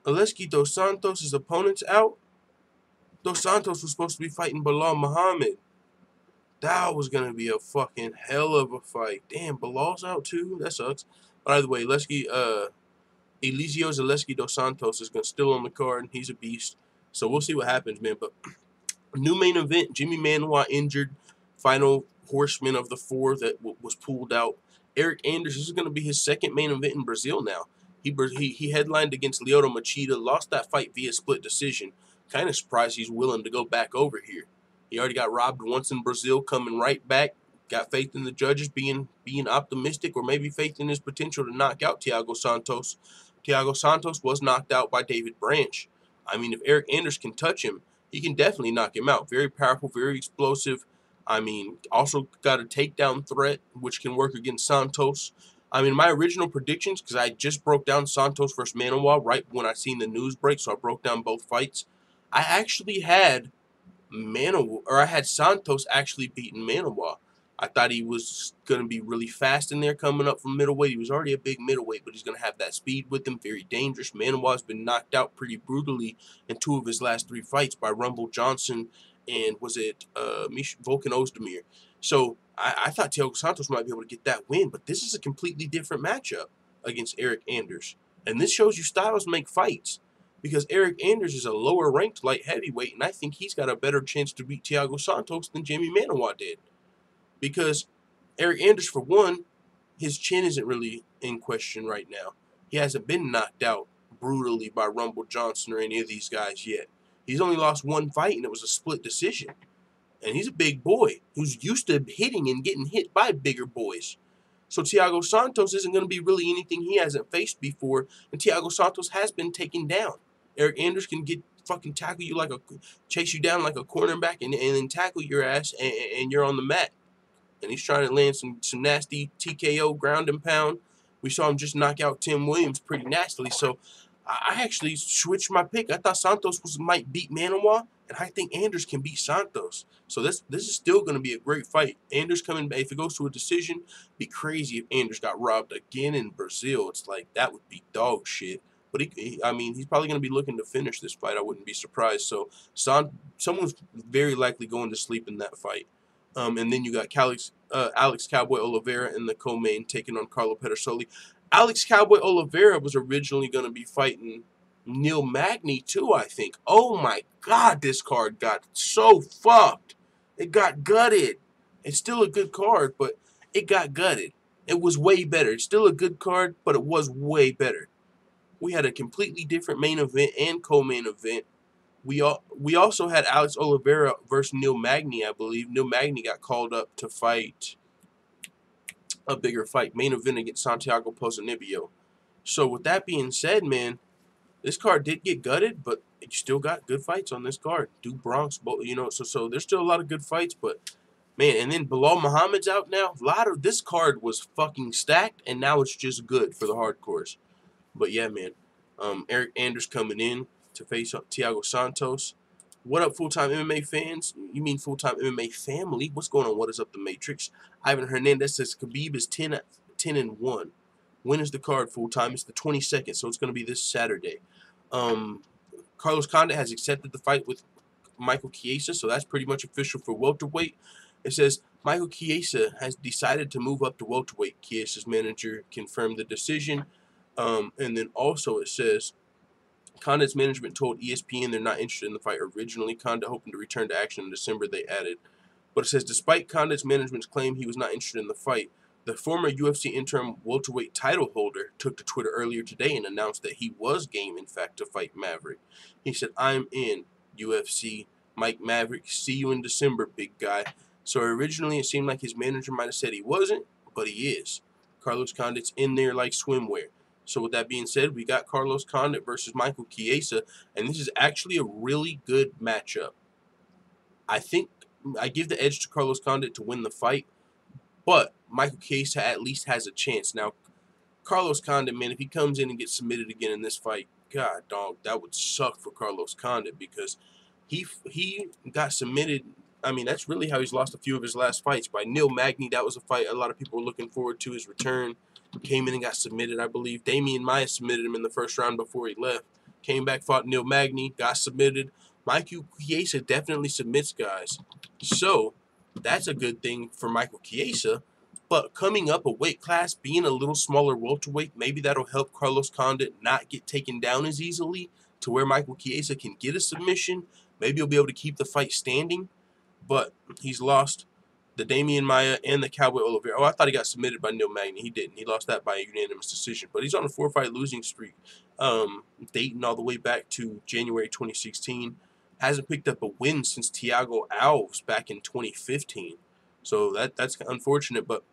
Aleksei Dos Santos' opponent's out? Dos Santos was supposed to be fighting Bilal Muhammad. That was going to be a fucking hell of a fight. Damn, Bilal's out too? That sucks. By the way, Eliseo Aleksei Dos Santos is still on the card. He's a beast. So we'll see what happens, man. But... new main event, Jimi Manuwa injured, final horseman of the 4 that was pulled out. Eryk Anders, this is going to be his second main event in Brazil now. He headlined against Lyoto Machida, lost that fight via split decision. Kind of surprised he's willing to go back over here. He already got robbed once in Brazil, coming right back, got faith in the judges being optimistic, or maybe faith in his potential to knock out Thiago Santos. Thiago Santos was knocked out by David Branch. I mean, if Eryk Anders can touch him, he can definitely knock him out. Very powerful, very explosive. I mean, also got a takedown threat, which can work against Santos. I mean, my original predictions, because I just broke down Santos versus Manuwa right when I seen the news break, so I broke down both fights. I actually had I had Santos actually beating Manuwa. I thought he was going to be really fast in there coming up from middleweight. He was already a big middleweight, but he's going to have that speed with him. Very dangerous. Manuwa's been knocked out pretty brutally in 2 of his last 3 fights by Rumble Johnson and was it Volkan Ozdemir. So I thought Thiago Santos might be able to get that win, but this is a completely different matchup against Eryk Anders. And this shows you styles make fights, because Eryk Anders is a lower ranked light heavyweight, and I think he's got a better chance to beat Thiago Santos than Jimi Manuwa did. Because Eryk Anders, for one, his chin isn't really in question right now. He hasn't been knocked out brutally by Rumble Johnson or any of these guys yet. He's only lost 1 fight, and it was a split decision. And he's a big boy who's used to hitting and getting hit by bigger boys. So Thiago Santos isn't going to be really anything he hasn't faced before, and Thiago Santos has been taken down. Eryk Anders can tackle you chase you down like a cornerback and then tackle your ass, and you're on the mat. And he's trying to land some nasty TKO ground and pound. We saw him just knock out Tim Williams pretty nastily. So I actually switched my pick. I thought Santos might beat Manuwa, and I think Anders can beat Santos. So this is still going to be a great fight. Anders coming back, if it goes to a decision, it'd be crazy if Anders got robbed again in Brazil. It's like, that would be dog shit. But I mean, he's probably going to be looking to finish this fight. I wouldn't be surprised. So someone's very likely going to sleep in that fight. And then you got Alex Cowboy Oliveira in the co-main taking on Carlo Pedersoli. Alex Cowboy Oliveira was originally going to be fighting Neil Magny too, I think. Oh my God, this card got so fucked. It got gutted. It's still a good card, but it got gutted. It was way better. It's still a good card, but it was way better. We had a completely different main event and co-main event. We also had Alex Oliveira versus Neil Magny, I believe. Neil Magny got called up to fight a bigger fight, main event against Santiago Ponzinibbio. So with that being said, man, this card did get gutted, but you still got good fights on this card. Duke Bronx, so there's still a lot of good fights, but man, and then Bilal Muhammad's out now. A lot of this card was fucking stacked, and now it's just good for the hardcores. But yeah, man, Eryk Anders coming in to face Thiago Santos. What up, full-time MMA fans? You mean full-time MMA family? What's going on? What is up, the Matrix? Ivan Hernandez says Khabib is 10-1. When is the card full-time? It's the 22nd, so it's going to be this Saturday. Carlos Condit has accepted the fight with Michael Chiesa, so that's pretty much official for welterweight. It says Michael Chiesa has decided to move up to welterweight. Chiesa's manager confirmed the decision. And then also it says Condit's management told ESPN they're not interested in the fight originally. Condit hoping to return to action in December, they added. But it says despite Condit's management's claim he was not interested in the fight, the former UFC interim welterweight title holder took to Twitter earlier today and announced that he was game, in fact, to fight Maverick. He said, "I'm in, UFC. Mike Maverick, see you in December, big guy." So originally it seemed like his manager might have said he wasn't, but he is. Carlos Condit's in there like swimwear. So with that being said, we got Carlos Condit versus Michael Chiesa, and this is actually a really good matchup. I think I give the edge to Carlos Condit to win the fight, but Michael Chiesa at least has a chance. Now, Carlos Condit, man, if he comes in and gets submitted again in this fight, God, dog, that would suck for Carlos Condit because he got submitted. I mean, that's really how he's lost a few of his last fights. By Neil Magny, that was a fight a lot of people were looking forward to, his return. Came in and got submitted, I believe. Damian Maia submitted him in the first round before he left. Came back, fought Neil Magny, got submitted. Michael Chiesa definitely submits guys. So that's a good thing for Michael Chiesa. But coming up a weight class, being a little smaller welterweight, maybe that'll help Carlos Condit not get taken down as easily to where Michael Chiesa can get a submission. Maybe he'll be able to keep the fight standing. But he's lost the Damian Maia and the Cowboy Oliveira. Oh, I thought he got submitted by Neil Magny. He didn't. He lost that by a unanimous decision. But he's on a 4-fight losing streak, dating all the way back to January 2016. Hasn't picked up a win since Thiago Alves back in 2015. So that's unfortunate. But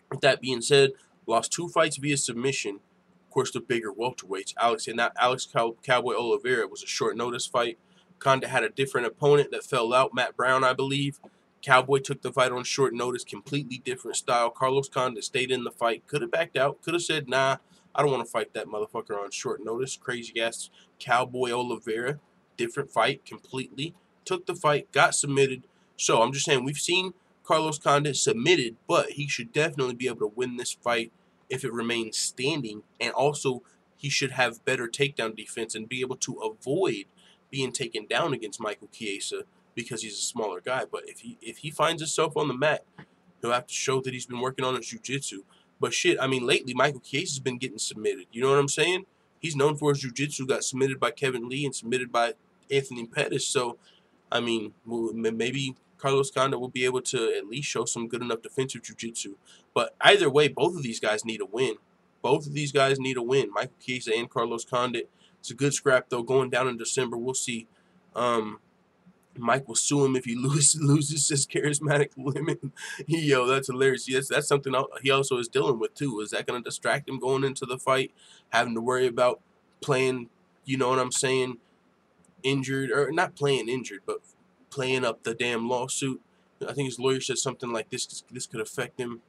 with that being said, lost 2 fights via submission. Of course, the bigger welterweights. Alex Cowboy Oliveira was a short notice fight. Condit had a different opponent that fell out, Matt Brown, I believe. Cowboy took the fight on short notice, completely different style. Carlos Condit stayed in the fight, could have backed out, could have said, nah, I don't want to fight that motherfucker on short notice. Crazy ass Cowboy Oliveira, different fight completely. Took the fight, got submitted. So I'm just saying, we've seen Carlos Condit submitted, but he should definitely be able to win this fight if it remains standing, and also he should have better takedown defense and be able to avoid being taken down against Michael Chiesa because he's a smaller guy. But if he finds himself on the mat, he'll have to show that he's been working on his jiu-jitsu. But shit, I mean, lately Michael Chiesa's been getting submitted. You know what I'm saying? He's known for his jiu-jitsu, got submitted by Kevin Lee and submitted by Anthony Pettis. So, I mean, maybe Carlos Condit will be able to at least show some good enough defensive jiu-jitsu. But either way, both of these guys need a win. Both of these guys need a win. Michael Chiesa and Carlos Condit. It's a good scrap, though. Going down in December, we'll see. Mike will sue him if he loses his charismatic limit. Yo, that's hilarious. Yes, that's something he also is dealing with, too. Is that going to distract him going into the fight? Having to worry about playing, you know what I'm saying, injured, or not playing injured, but playing up the damn lawsuit. I think his lawyer said something like this could affect him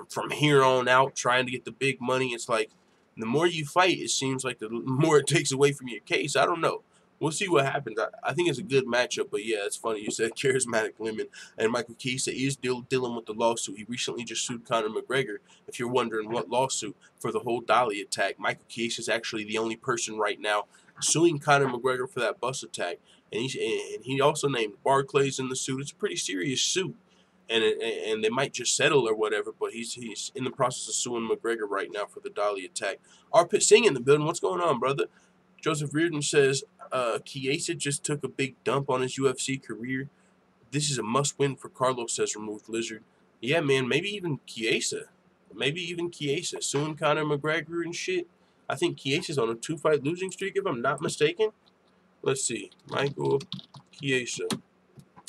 from here on out, trying to get the big money. It's like, the more you fight, it seems like the more it takes away from your case. I don't know. We'll see what happens. I think it's a good matchup, but yeah, it's funny. You said charismatic limit, and Michael Chiesa is dealing with the lawsuit. He recently just sued Conor McGregor. If you're wondering what lawsuit, for the whole Dali attack, Michael Chiesa is actually the only person right now suing Conor McGregor for that bus attack. And he also named Barclays in the suit. It's a pretty serious suit, and they might just settle or whatever. But he's in the process of suing McGregor right now for the Dali attack. Arpit Singh in the building. What's going on, brother? Joseph Reardon says, Chiesa just took a big dump on his UFC career. This is a must-win for Carlos, says Removed Lizard. Yeah, man, maybe even Chiesa. Suing Conor McGregor and shit. I think Chiesa's on a 2-fight losing streak, if I'm not mistaken. Let's see. Michael Chiesa.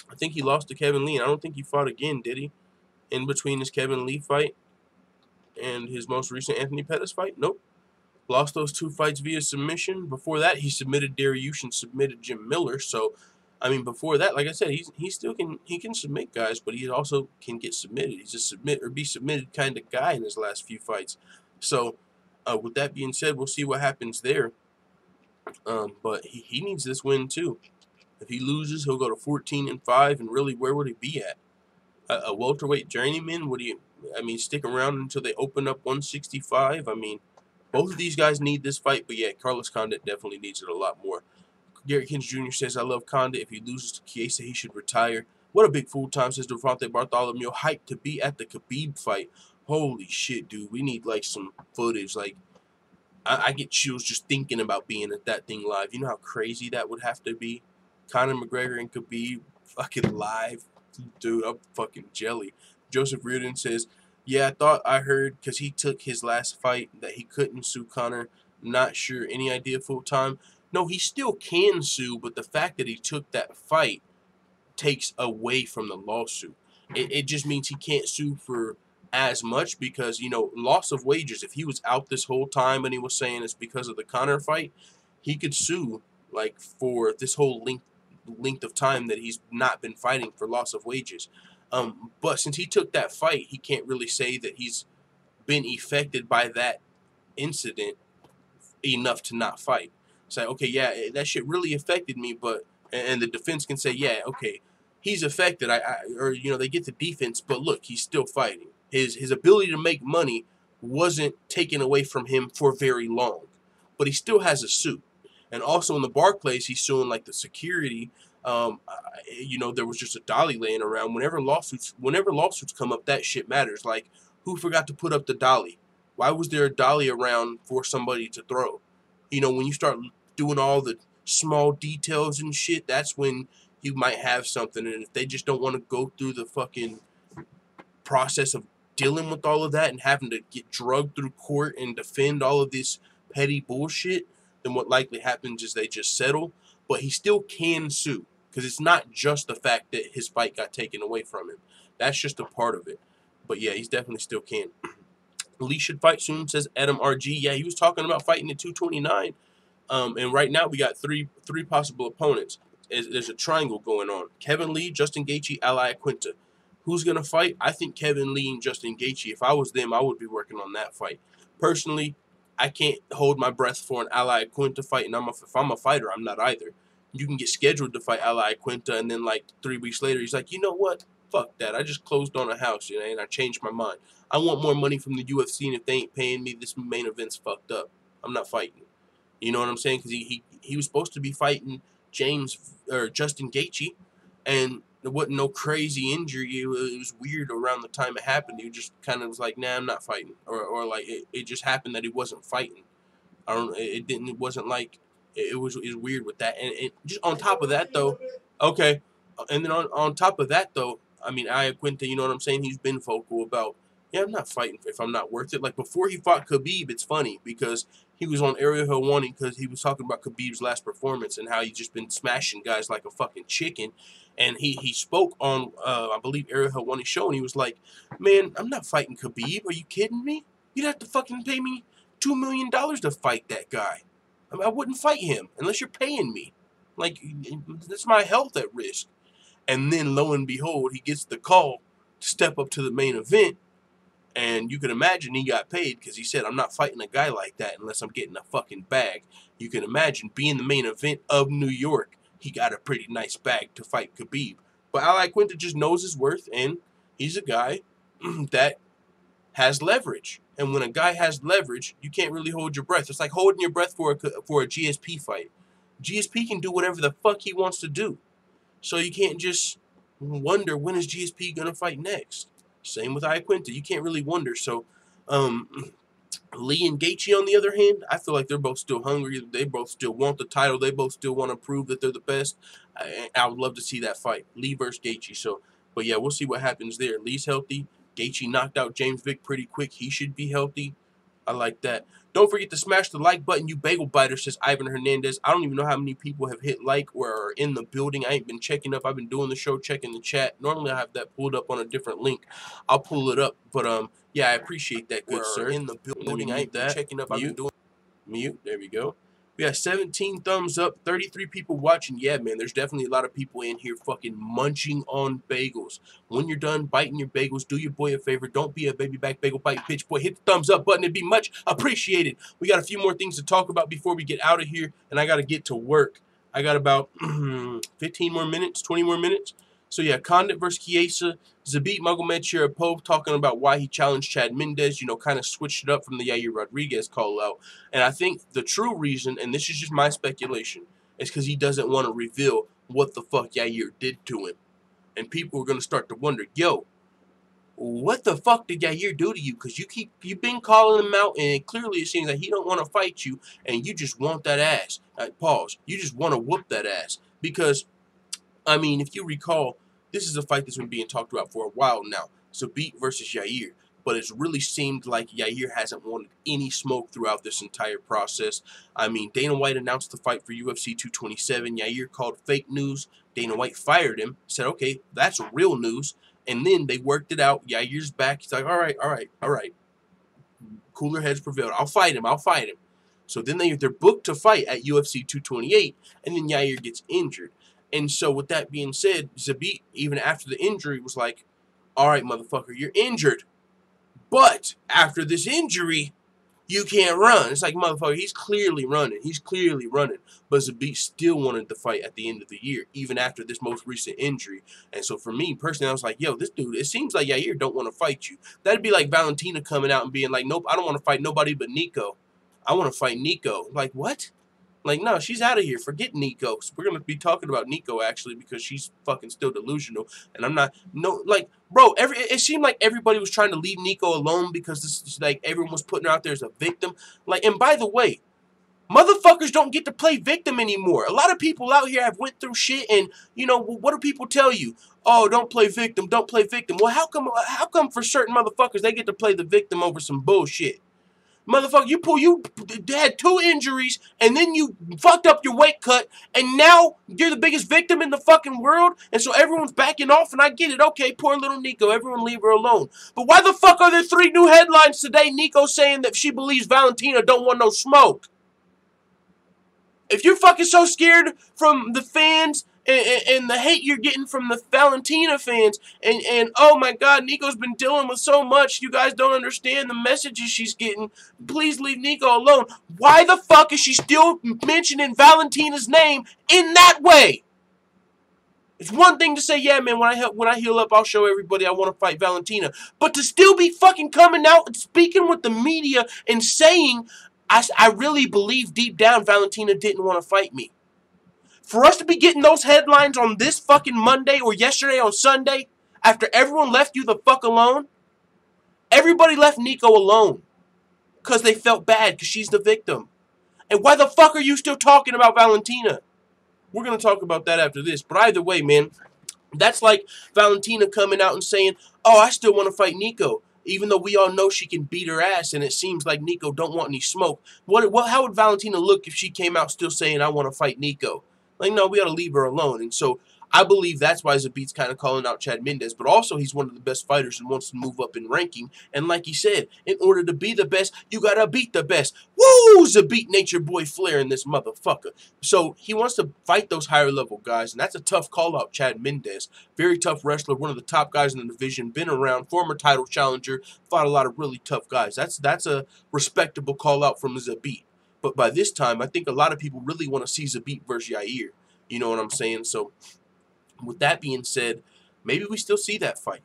I think he lost to Kevin Lee, and I don't think he fought again, did he? In between his Kevin Lee fight and his most recent Anthony Pettis fight? Nope. Lost those 2 fights via submission. Before that, he submitted Dariush and submitted Jim Miller. So, I mean, before that, like I said, he still can submit guys, but he also can get submitted. He's a submit or be submitted kind of guy in his last few fights. So, with that being said, we'll see what happens there. But he needs this win too. If he loses, he'll go to 14-5, and really, where would he be at? A welterweight journeyman? Would he? I mean, stick around until they open up 165? I mean, both of these guys need this fight, but yeah, Carlos Condit definitely needs it a lot more. Garrett Kins Jr. says, I love Condit. If he loses to Chiesa, he should retire. What a big fool time, says Devontae Bartholomew. Hyped to be at the Khabib fight. Holy shit, dude. We need, like, some footage. Like, I get chills just thinking about being at that thing live. You know how crazy that would have to be? Conor McGregor and Khabib fucking live. Dude, I'm fucking jelly. Joseph Reardon says, yeah, I thought I heard, because he took his last fight, that he couldn't sue Conor. Not sure. Any idea full time? No, he still can sue, but the fact that he took that fight takes away from the lawsuit. It just means he can't sue for as much because, you know, loss of wages. If he was out this whole time and he was saying it's because of the Conor fight, he could sue, like, for this whole length of time that he's not been fighting for loss of wages. But since he took that fight, he can't really say that he's been affected by that incident enough to not fight. Say, okay, yeah, that shit really affected me, but, and the defense can say, yeah, okay, he's affected, or, you know, they get the defense, but look, he's still fighting. His ability to make money wasn't taken away from him for very long, but he still has a suit. And also in the Barclays, he's suing, like, the security. You know, there was just a dolly laying around. Whenever lawsuits come up, that shit matters. Like, who forgot to put up the dolly? Why was there a dolly around for somebody to throw? You know, when you start doing all the small details and shit, that's when you might have something. And if they just don't want to go through the fucking process of dealing with all of that and having to get drugged through court and defend all of this petty bullshit, then what likely happens is they just settle. But he still can sue, because it's not just the fact that his fight got taken away from him. That's just a part of it. But yeah, he's definitely still can. Lee should fight soon, says Adam RG. Yeah, he was talking about fighting at 229. And right now we got three possible opponents. There's a triangle going on. Kevin Lee, Justin Gaethje, Ally Quinta. Who's going to fight? I think Kevin Lee and Justin Gaethje. If I was them, I would be working on that fight. Personally, I can't hold my breath for an Ally Quinta fight, and if I'm a fighter, I'm not either. You can get scheduled to fight Ally Quinta, and then like 3 weeks later, he's like, you know what? Fuck that. I just closed on a house, you know, and I changed my mind. I want more money from the UFC, and if they ain't paying me, this main event's fucked up. I'm not fighting. You know what I'm saying? Because he was supposed to be fighting Justin Gaethje, and there wasn't no crazy injury. It was weird around the time it happened. He just kind of was like, nah, I'm not fighting. Or like it just happened that he wasn't fighting. It wasn't like it was weird with that. And just on top of that though, okay. And then on top of that though, I mean, Aya Quinta, you know what I'm saying? He's been vocal about, yeah, I'm not fighting if I'm not worth it. Like before he fought Khabib, it's funny because he was on Ariel Helwani because he was talking about Khabib's last performance and how he's just been smashing guys like a fucking chicken. And he spoke on, I believe, Ariel Helwani's show, and he was like, man, I'm not fighting Khabib. Are you kidding me? You'd have to fucking pay me $2 million to fight that guy. I mean, I wouldn't fight him unless you're paying me. Like, that's my health at risk. And then, lo and behold, he gets the call to step up to the main event. And you can imagine he got paid because he said, I'm not fighting a guy like that unless I'm getting a fucking bag. You can imagine being the main event of New York. He got a pretty nice bag to fight Khabib. But Ally Quinta just knows his worth, and he's a guy that has leverage. And when a guy has leverage, you can't really hold your breath. It's like holding your breath for a GSP fight. GSP can do whatever the fuck he wants to do. So you can't just wonder when is GSP going to fight next. Same with Aya Quinta. You can't really wonder. So, Lee and Gaethje, on the other hand, I feel like they're both still hungry. They both still want the title. They both still want to prove that they're the best. I would love to see that fight. Lee versus Gaethje. So, but yeah, we'll see what happens there. Lee's healthy. Gaethje knocked out James Vick pretty quick. He should be healthy. I like that. Don't forget to smash the like button, you bagel biter, says Ivan Hernandez. I don't even know how many people have hit like or are in the building. I ain't been checking up. I've been doing the show, checking the chat. Normally I have that pulled up on a different link. I'll pull it up. But yeah, I appreciate that, good sir. In the building, I ain't been checking up. I've been doing mute. There we go. We got 17 thumbs up, 33 people watching. Yeah, man, there's definitely a lot of people in here fucking munching on bagels. When you're done biting your bagels, do your boy a favor. Don't be a baby back bagel bite bitch boy. Hit the thumbs up button. It'd be much appreciated. We got a few more things to talk about before we get out of here, and I got to get to work. I got about 15 more minutes, 20 more minutes. So yeah, Condit versus Chiesa. Zabit Magomedsharipov talking about why he challenged Chad Mendes, you know, kind of switched it up from the Yair Rodriguez call out. And I think the true reason, and this is just my speculation, is because he doesn't want to reveal what the fuck Yair did to him. And people are going to start to wonder, yo, what the fuck did Yair do to you? Because you've been calling him out, and clearly it seems like he don't want to fight you, and you just want that ass. Pause. You just want to whoop that ass. Because, I mean, if you recall, this is a fight that's been being talked about for a while now. Zabit versus Yair. But it's really seemed like Yair hasn't wanted any smoke throughout this entire process. I mean, Dana White announced the fight for UFC 227. Yair called fake news. Dana White fired him. Said, okay, that's real news. And then they worked it out. Yair's back. He's like, all right. Cooler heads prevailed. I'll fight him. So then they're booked to fight at UFC 228. And then Yair gets injured. And so with that being said, Zabit, even after the injury, was like, all right, motherfucker, you're injured. But after this injury, you can't run. It's like, motherfucker, he's clearly running. But Zabit still wanted to fight at the end of the year, even after this most recent injury. And so for me, personally, I was like, yo, this dude, it seems like Yair don't want to fight you. That'd be like Valentina coming out and being like, nope, I don't want to fight nobody but Nicco. I want to fight Nicco. Like, what? Like, no, she's out of here. Forget Nicco. So we're going to be talking about Nicco, actually, because she's fucking still delusional. And I'm not, no, like, bro, it seemed like everybody was trying to leave Nicco alone because this is like everyone was putting her out there as a victim. Like, and by the way, motherfuckers don't get to play victim anymore. A lot of people out here have went through shit, and, you know, what do people tell you? Oh, don't play victim, don't play victim. Well, how come for certain motherfuckers they get to play the victim over some bullshit? Motherfucker, you had 2 injuries, and then you fucked up your weight cut, and now you're the biggest victim in the fucking world, and so everyone's backing off, and I get it. Okay, poor little Nicco, everyone leave her alone. But why the fuck are there 3 new headlines today? Nicco saying that she believes Valentina don't want no smoke. If you're fucking so scared from the fans and the hate you're getting from the Valentina fans, and oh my God, Nicco's been dealing with so much, you guys don't understand the messages she's getting. Please leave Nicco alone. Why the fuck is she still mentioning Valentina's name in that way? It's one thing to say, yeah, man, when I heal up, I'll show everybody I want to fight Valentina. But to still be fucking coming out and speaking with the media and saying, I really believe deep down Valentina didn't want to fight me. For us to be getting those headlines on this fucking Monday or yesterday on Sunday, after everyone left you the fuck alone, everybody left Nicco alone because they felt bad because she's the victim. And why the fuck are you still talking about Valentina? We're going to talk about that after this. But either way, man, that's like Valentina coming out and saying, oh, I still want to fight Nicco, even though we all know she can beat her ass and it seems like Nicco don't want any smoke. How would Valentina look if she came out still saying, I want to fight Nicco? Like, no, we ought to leave her alone. And so I believe that's why Zabit's kind of calling out Chad Mendes. But also, he's one of the best fighters and wants to move up in ranking. And like he said, in order to be the best, you got to beat the best. Woo! Zabit Nature Boy Flair in this motherfucker. So he wants to fight those higher level guys. And that's a tough call out, Chad Mendes. Very tough wrestler, one of the top guys in the division. Been around, former title challenger. Fought a lot of really tough guys. That's a respectable call out from Zabit. But by this time, I think a lot of people really want to see Zabit versus Yair. You know what I'm saying? So, with that being said, maybe we still see that fight.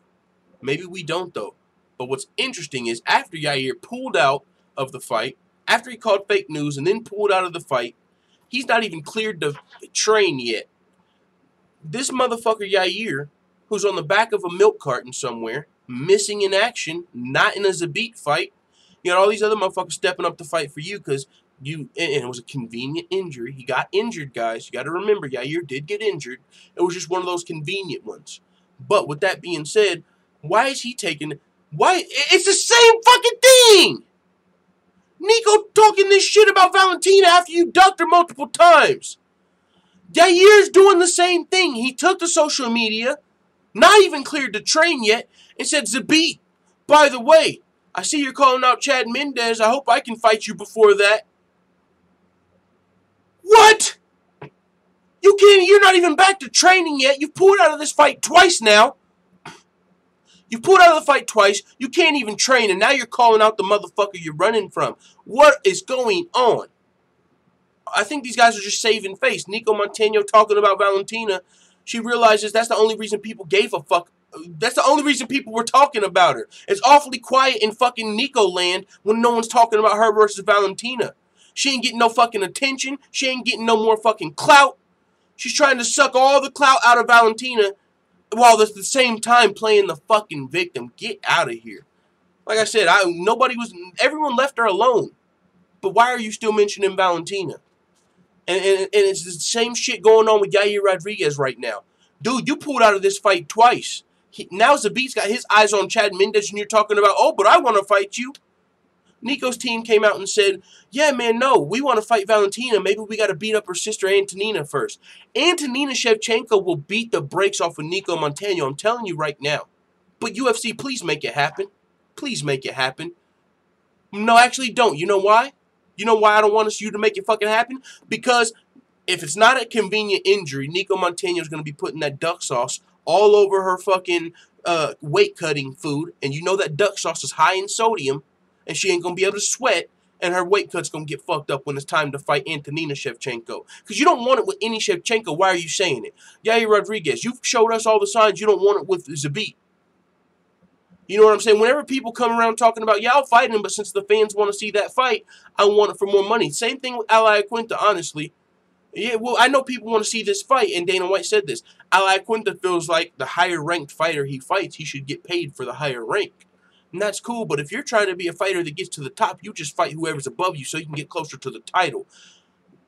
Maybe we don't, though. But what's interesting is after Yair pulled out of the fight, after he called fake news and then pulled out of the fight, he's not even cleared to train yet. This motherfucker Yair, who's on the back of a milk carton somewhere, missing in action, not in a Zabit fight, you got all these other motherfuckers stepping up to fight for you because and it was a convenient injury. He got injured, guys. You got to remember, Yair did get injured. It was just one of those convenient ones. But with that being said, why is he taking... Why? It's the same fucking thing! Nicco talking this shit about Valentina after you ducked her multiple times. Yair's doing the same thing. He took to social media, not even cleared to train yet, and said, Zabit, by the way, I see you're calling out Chad Mendes. I hope I can fight you before that. What? You're not even back to training yet. You've pulled out of this fight twice now. You pulled out of the fight twice. You can't even train, and now you're calling out the motherfucker you're running from. What is going on? I think these guys are just saving face. Nicco Montaño talking about Valentina. She realizes that's the only reason people gave a fuck. That's the only reason people were talking about her. It's awfully quiet in fucking Nicco land when no one's talking about her versus Valentina. She ain't getting no fucking attention. She ain't getting no more fucking clout. She's trying to suck all the clout out of Valentina while at the same time playing the fucking victim. Get out of here. Like I said, everyone left her alone. But why are you still mentioning Valentina? And it's the same shit going on with Yair Rodriguez right now. Dude, you pulled out of this fight twice. Now Zabit's got his eyes on Chad Mendes and you're talking about, oh, but I want to fight you. Nicco's team came out and said, yeah, man, no, we want to fight Valentina. Maybe we got to beat up her sister Antonina first. Antonina Shevchenko will beat the brakes off of Nicco Montaño. I'm telling you right now. But UFC, please make it happen. Please make it happen. No, actually don't. You know why? You know why I don't want you to make it fucking happen? Because if it's not a convenient injury, Nicco Montaño is going to be putting that duck sauce all over her fucking weight cutting food. And you know that duck sauce is high in sodium. And she ain't going to be able to sweat, and her weight cut's going to get fucked up when it's time to fight Antonina Shevchenko. Because you don't want it with any Shevchenko. Why are you saying it? Yair Rodriguez, you've showed us all the signs you don't want it with Zabit. You know what I'm saying? Whenever people come around talking about, yeah, I'll fight him, but since the fans want to see that fight, I want it for more money. Same thing with Ali Quinta, honestly. Yeah, well, I know people want to see this fight, and Dana White said this. Ali Quinta feels like the higher-ranked fighter he fights, he should get paid for the higher rank. And that's cool, but if you're trying to be a fighter that gets to the top, you just fight whoever's above you so you can get closer to the title.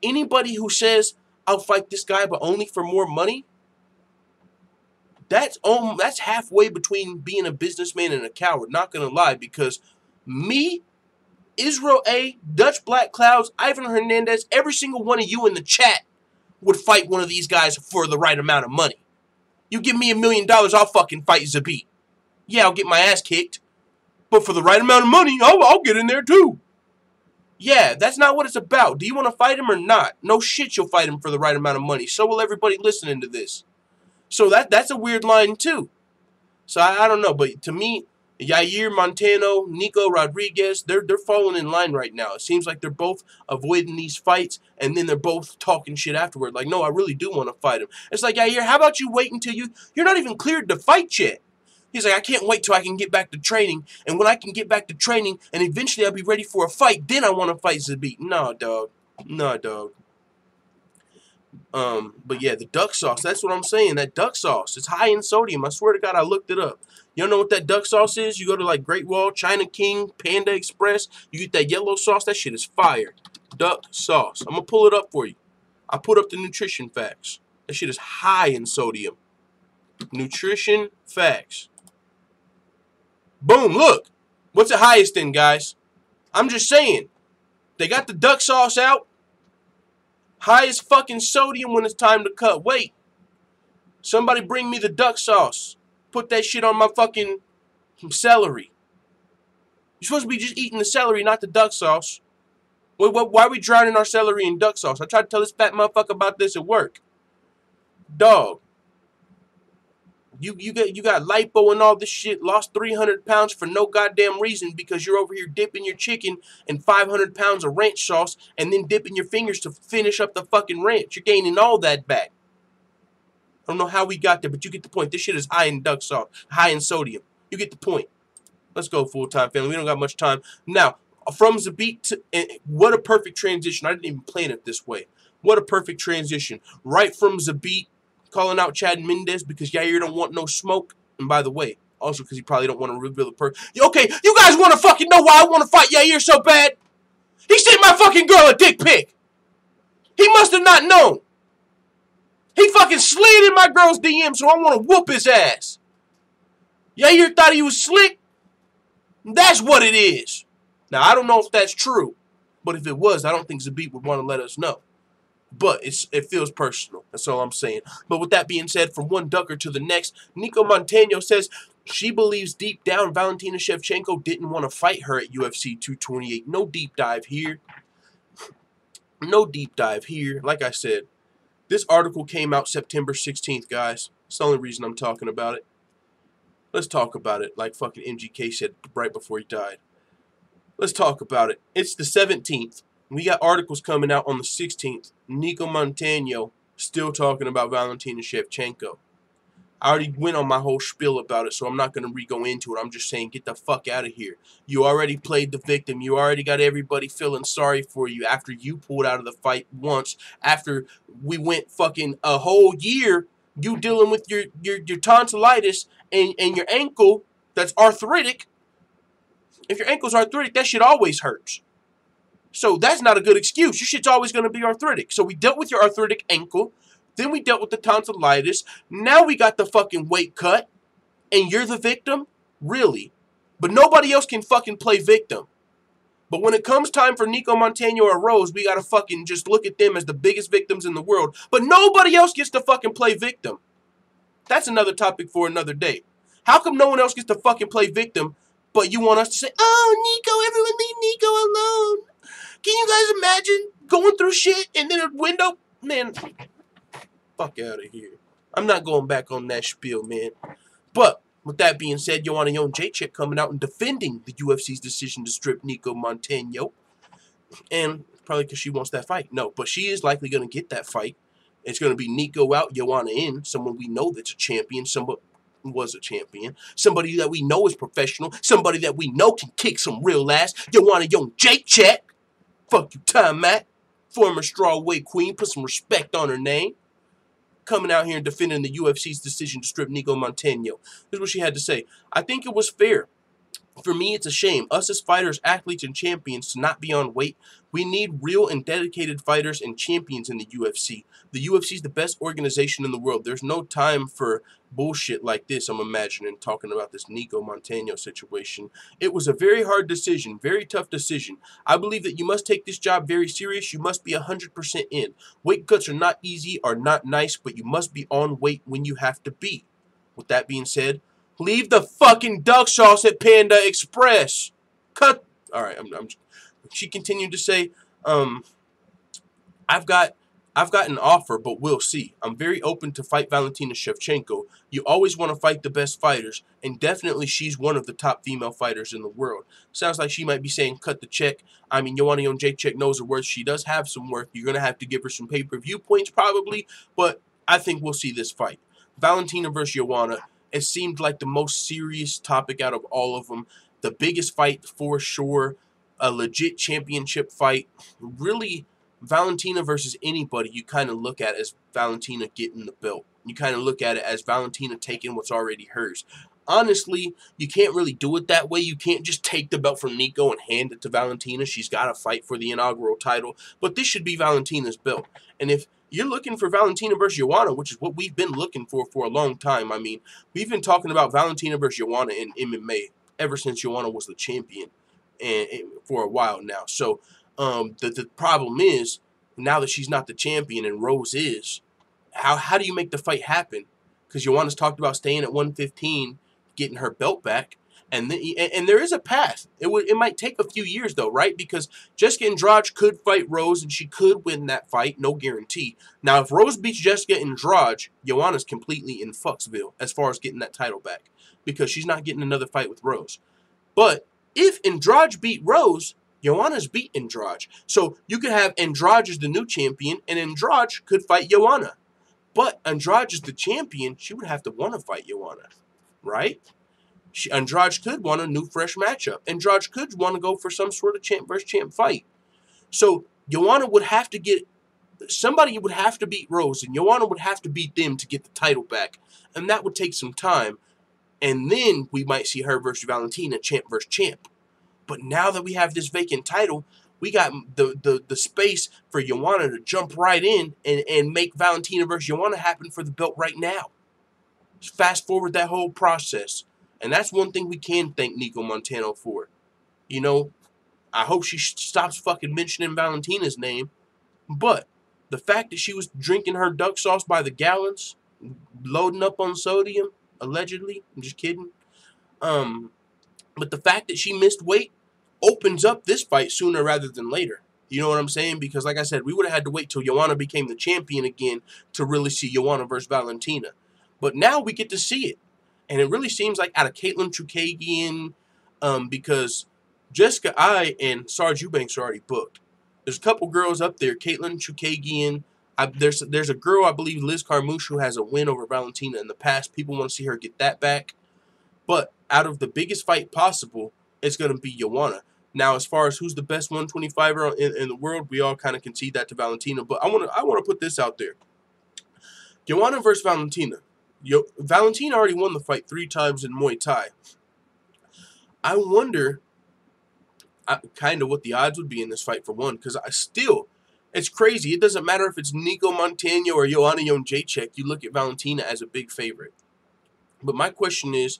Anybody who says, I'll fight this guy but only for more money, that's halfway between being a businessman and a coward, not going to lie, because me, Israel A., Dutch Black Clouds, Ivan Hernandez, every single one of you in the chat would fight one of these guys for the right amount of money. You give me $1 million, I'll fucking fight Zabit. Yeah, I'll get my ass kicked. But for the right amount of money, I'll get in there too. Yeah, that's not what it's about. Do you want to fight him or not? No shit, you'll fight him for the right amount of money. So will everybody listening to this. So that's a weird line too. So I don't know, but to me, Yair Montano, Nico Rodriguez, they're falling in line right now. It seems like they're both avoiding these fights, and then they're both talking shit afterward. Like, no, I really do want to fight him. It's like, Yair, how about you wait until you're not even cleared to fight yet? He's like, I can't wait till I can get back to training, and when I can get back to training, and eventually I'll be ready for a fight, then I want to fight Zabit. No, dog. No, dog. But yeah, the duck sauce, that's what I'm saying. That duck sauce, it's high in sodium. I swear to God, I looked it up. You don't know what that duck sauce is? You go to like Great Wall, China King, Panda Express, you get that yellow sauce, that shit is fire. Duck sauce. I'm gonna pull it up for you. I put up the nutrition facts. That shit is high in sodium. Nutrition facts. Boom, look. What's the highest in, guys? I'm just saying. They got the duck sauce out. Highest fucking sodium when it's time to cut weight. Somebody bring me the duck sauce. Put that shit on my fucking celery. You're supposed to be just eating the celery, not the duck sauce. Why are we drowning our celery in duck sauce? I tried to tell this fat motherfucker about this at work. Dog. You got lipo and all this shit, lost 300 pounds for no goddamn reason because you're over here dipping your chicken in 500 pounds of ranch sauce and then dipping your fingers to finish up the fucking ranch. You're gaining all that back. I don't know how we got there, but you get the point. This shit is high in duck sauce, high in sodium. You get the point. Let's go, full-time family. We don't got much time. Now, from Zabit to... what a perfect transition. I didn't even plan it this way. What a perfect transition. Right from Zabit, calling out Chad Mendes because Yair don't want no smoke. And by the way, also because he probably don't want to reveal the person. Okay, you guys want to fucking know why I want to fight Yair so bad? He sent my fucking girl a dick pic. He must have not known. He fucking slid in my girl's DM, so I want to whoop his ass. Yair thought he was slick. That's what it is. Now, I don't know if that's true, but if it was, I don't think Zabit would want to let us know. But it feels personal. That's all I'm saying. But with that being said, from one ducker to the next, Nicco Montaño says she believes deep down Valentina Shevchenko didn't want to fight her at UFC 228. No deep dive here. No deep dive here. Like I said, this article came out September 16th, guys. It's the only reason I'm talking about it. Let's talk about it, like fucking MGK said right before he died. Let's talk about it. It's the 17th. We got articles coming out on the 16th. Nicco Montaño still talking about Valentina Shevchenko. I already went on my whole spiel about it, so I'm not going to re-go into it. I'm just saying, get the fuck out of here. You already played the victim. You already got everybody feeling sorry for you after you pulled out of the fight once. After we went fucking a whole year, you dealing with your tonsillitis and your ankle that's arthritic. If your ankle's arthritic, that shit always hurts. So that's not a good excuse. Your shit's always going to be arthritic. So we dealt with your arthritic ankle. Then we dealt with the tonsillitis. Now we got the fucking weight cut. And you're the victim? Really? But nobody else can fucking play victim. But when it comes time for Nicco Montaño or Rose, we got to fucking just look at them as the biggest victims in the world. But nobody else gets to fucking play victim. That's another topic for another day. How come no one else gets to fucking play victim, but you want us to say, oh, Nicco, everyone leave Nicco alone. Can you guys imagine going through shit and then a window? Man, fuck out of here. I'm not going back on that spiel, man. But with that being said, Joanna Jedrzejczyk coming out and defending the UFC's decision to strip Nicco Montaño. And probably because she wants that fight. No, but she is likely going to get that fight. It's going to be Nicco out, Joanna in. Someone we know that's a champion. Somebody was a champion. Somebody that we know is professional. Somebody that we know can kick some real ass. Joanna Jedrzejczyk. Fuck you, Time Matt. Former strawweight queen. Put some respect on her name. Coming out here and defending the UFC's decision to strip Nicco Montaño. This is what she had to say. I think it was fair. For me, it's a shame. Us as fighters, athletes, and champions to not be on weight. We need real and dedicated fighters and champions in the UFC. The UFC is the best organization in the world. There's no time for bullshit like this, I'm imagining, talking about this Nicco Montaño situation. It was a very hard decision, very tough decision. I believe that you must take this job very serious. You must be 100% in. Weight cuts are not easy, are not nice, but you must be on weight when you have to be. With that being said, leave the fucking duck sauce at Panda Express. Cut. All right. She continued to say, I've got an offer, but we'll see. I'm very open to fight Valentina Shevchenko. You always want to fight the best fighters, and definitely she's one of the top female fighters in the world. Sounds like she might be saying cut the check. I mean, Joanna Jedrzejczyk knows her worth. She does have some worth. You're going to have to give her some pay-per-view points probably, but I think we'll see this fight. Valentina versus Joanna. It seemed like the most serious topic out of all of them. The biggest fight for sure. A legit championship fight. Really, Valentina versus anybody you kind of look at as Valentina getting the belt. You kind of look at it as Valentina taking what's already hers. Honestly, you can't really do it that way. You can't just take the belt from Nicco and hand it to Valentina. She's got to fight for the inaugural title. But this should be Valentina's belt. And if you're looking for Valentina versus Joanna, which is what we've been looking for a long time. I mean, we've been talking about Valentina versus Joanna in MMA ever since Joanna was the champion and for a while now. So the problem is, now that she's not the champion and Rose is, how do you make the fight happen? Because Joanna's talked about staying at 115, getting her belt back. And there is a path. It might take a few years, though, right? Because Jessica Andrade could fight Rose, and she could win that fight. No guarantee. Now, if Rose beats Jessica Andrade, Joanna's completely in Fucksville as far as getting that title back. Because she's not getting another fight with Rose. But if Andrade beat Rose, Joanna's beat Andrade. So you could have Andrade as the new champion, and Andrade could fight Joanna. But Andrade is the champion. She would have to want to fight Joanna, right? Andrade could want a new, fresh matchup. Andrade could want to go for some sort of champ versus champ fight. So Joanna would have to get, somebody would have to beat Rose, and Joanna would have to beat them to get the title back. And that would take some time. And then we might see her versus Valentina, champ versus champ. But now that we have this vacant title, we got the space for Joanna to jump right in and make Valentina versus Joanna happen for the belt right now. Fast forward that whole process. And that's one thing we can thank Nicco Montano for. You know, I hope she stops fucking mentioning Valentina's name. But the fact that she was drinking her duck sauce by the gallons, loading up on sodium, allegedly, I'm just kidding. But the fact that she missed weight opens up this fight sooner rather than later. You know what I'm saying? Because like I said, we would have had to wait till Joanna became the champion again to really see Joanna versus Valentina. But now we get to see it. And it really seems like out of Caitlin Chukagian, because Jessica I and Sarge Eubanks are already booked. There's a couple girls up there. Caitlin Chukagian. There's a girl, I believe, Liz Carmouche, who has a win over Valentina in the past. People want to see her get that back. But out of the biggest fight possible, it's going to be Joanna. Now, as far as who's the best 125er in the world, we all kind of concede that to Valentina. But I want to put this out there. Joanna versus Valentina. Valentina already won the fight 3 times in Muay Thai. I wonder kind of what the odds would be in this fight for one, because it's crazy. It doesn't matter if it's Nicco Montaño or Joanna Jedrzejczyk. You look at Valentina as a big favorite. But my question is,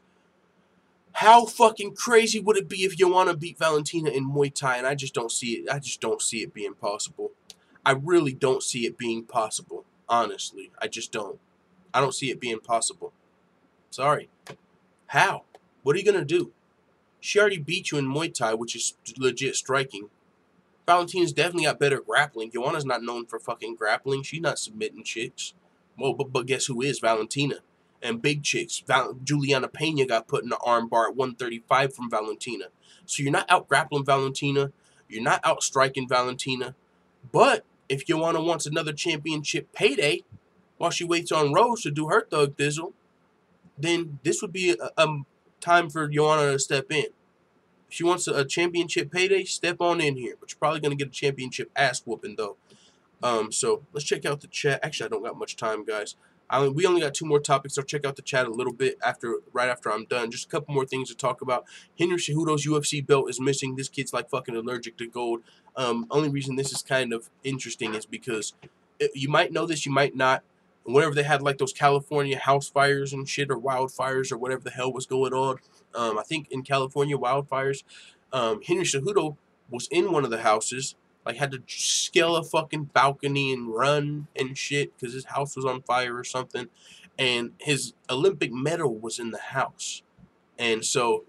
how fucking crazy would it be if Joanna beat Valentina in Muay Thai? And I just don't see it. I just don't see it being possible. I really don't see it being possible. Honestly, I just don't. I don't see it being possible. Sorry. How? What are you going to do? She already beat you in Muay Thai, which is legit striking. Valentina's definitely got better grappling. Joanna's not known for fucking grappling. She's not submitting chicks. Well, but guess who is? Valentina. And big chicks. Juliana Pena got put in the armbar at 135 from Valentina. So you're not out-grappling Valentina. You're not out-striking Valentina. But if Joanna wants another championship payday, while she waits on Rose to do her thug thizzle, then this would be a time for Joanna to step in. If she wants a championship payday, step on in here. But you're probably going to get a championship ass whooping, though. So let's check out the chat. Actually, I don't got much time, guys. We only got 2 more topics. I'll check out the chat a little bit right after I'm done. Just a couple more things to talk about. Henry Cejudo's UFC belt is missing. This kid's like fucking allergic to gold. Only reason this is kind of interesting is because you might know this, you might not. Whenever they had like those California house fires and shit, or wildfires, or whatever the hell was going on, I think in California wildfires, Henry Cejudo was in one of the houses, like had to scale a fucking balcony and run and shit because his house was on fire or something, and his Olympic medal was in the house, and so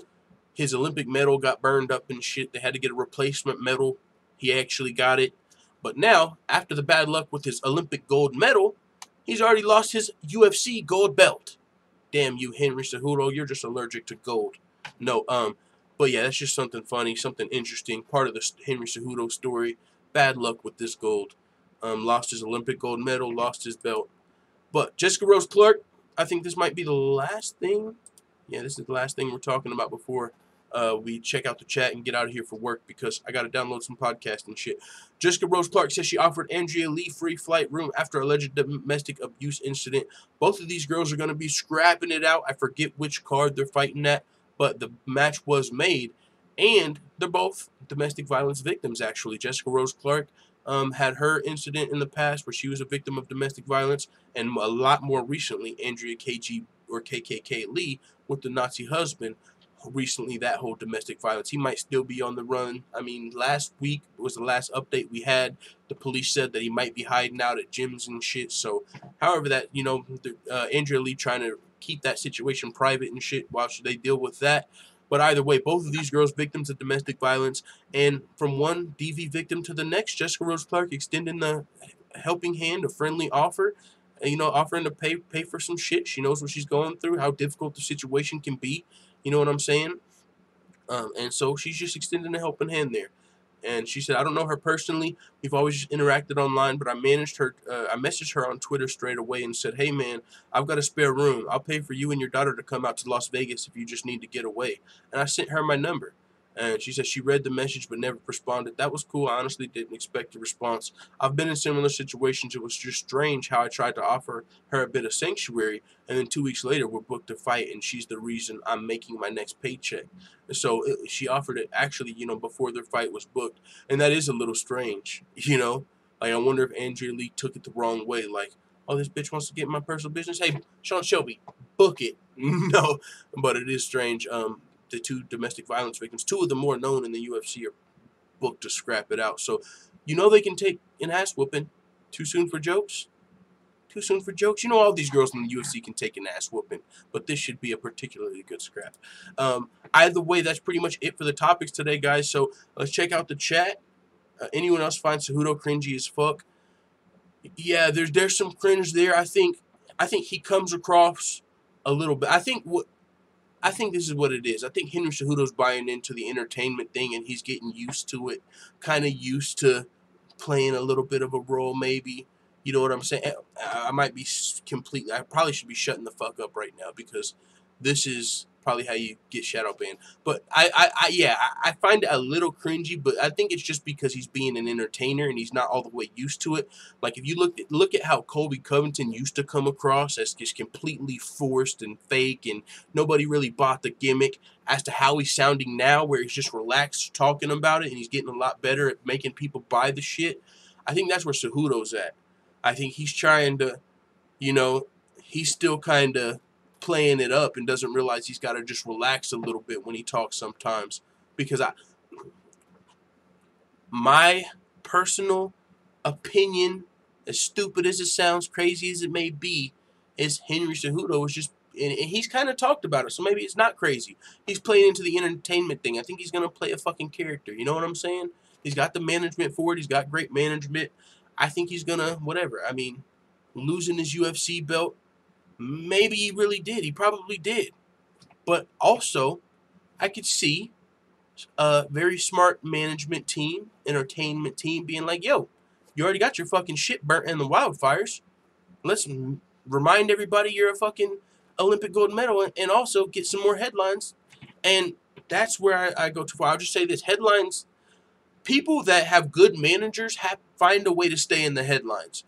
his Olympic medal got burned up and shit. They had to get a replacement medal. He actually got it, but now after the bad luck with his Olympic gold medal, he's already lost his UFC gold belt. Damn you, Henry Cejudo, you're just allergic to gold. No, but yeah, that's just something funny, something interesting. Part of the Henry Cejudo story. Bad luck with this gold. Lost his Olympic gold medal, lost his belt. But Jessica Rose Clark, I think this might be the last thing. Yeah, this is the last thing we're talking about before we check out the chat and get out of here for work, because I got to download some podcasts and shit. Jessica Rose Clark says she offered Andrea Lee free flight room after alleged domestic abuse incident. Both of these girls are going to be scrapping it out. I forget which card they're fighting at, but the match was made, and they're both domestic violence victims, actually. Jessica Rose Clark had her incident in the past where she was a victim of domestic violence, and a lot more recently, Andrea KKK Lee with the Nazi husband. Recently, that whole domestic violence. He might still be on the run. I mean, last week was the last update we had. The police said that he might be hiding out at gyms and shit. So, however that, Andrea Lee trying to keep that situation private and shit while they deal with that. But either way, both of these girls victims of domestic violence. And from one DV victim to the next, Jessica Rose Clark extending the helping hand, a friendly offer. Offering to pay for some shit. She knows what she's going through, how difficult the situation can be. You know what I'm saying? And so she's just extending a helping hand there. And she said, I don't know her personally. We've always interacted online, but I messaged her on Twitter straight away and said, hey, man, I've got a spare room. I'll pay for you and your daughter to come out to Las Vegas if you just need to get away. And I sent her my number. And she said she read the message but never responded. That was cool. I honestly didn't expect a response. I've been in similar situations. It was just strange how I tried to offer her a bit of sanctuary, and then 2 weeks later we're booked to fight, and she's the reason I'm making my next paycheck. And so she offered it actually, before their fight was booked. And that is a little strange, Like, I wonder if Andrea Lee took it the wrong way. Like, oh, this bitch wants to get in my personal business. Hey, Sean Shelby, book it. No, but it is strange. The 2 domestic violence victims, 2 of the more known in the UFC, are booked to scrap it out. So, they can take an ass whooping. Too soon for jokes? Too soon for jokes? All these girls in the UFC can take an ass whooping, but this should be a particularly good scrap. Either way, that's pretty much it for the topics today, guys. So let's check out the chat. Anyone else find Cejudo cringy as fuck? Yeah, there's some cringe there. I think he comes across a little bit. I think this is what it is. I think Henry Cejudo's buying into the entertainment thing, and he's getting used to it, kind of used to playing a little bit of a role, maybe. You know what I'm saying? I probably should be shutting the fuck up right now, because this is probably how you get shadow banned. But I find it a little cringy, but I think it's just because he's being an entertainer and he's not all the way used to it. Like, if you look at how Colby Covington used to come across as just completely forced and fake, and nobody really bought the gimmick, as to how he's sounding now, where he's just relaxed talking about it and he's getting a lot better at making people buy the shit. I think that's where Cejudo's at. I think he's trying to, he's still kind of playing it up and doesn't realize he's got to just relax a little bit when he talks sometimes. Because my personal opinion, as stupid as it sounds, crazy as it may be, is Henry Cejudo is just, and he's kind of talked about it, so maybe it's not crazy. He's playing into the entertainment thing. I think he's going to play a fucking character. You know what I'm saying? He's got the management for it. He's got great management. I think he's going to, whatever. I mean, losing his UFC belt, maybe he really did. He probably did. But also, I could see a very smart management team, entertainment team being like, yo, you already got your fucking shit burnt in the wildfires. Let's remind everybody you're a fucking Olympic gold medal, and also get some more headlines. And that's where I go too far. I'll just say this. Headlines, people that have good managers find a way to stay in the headlines.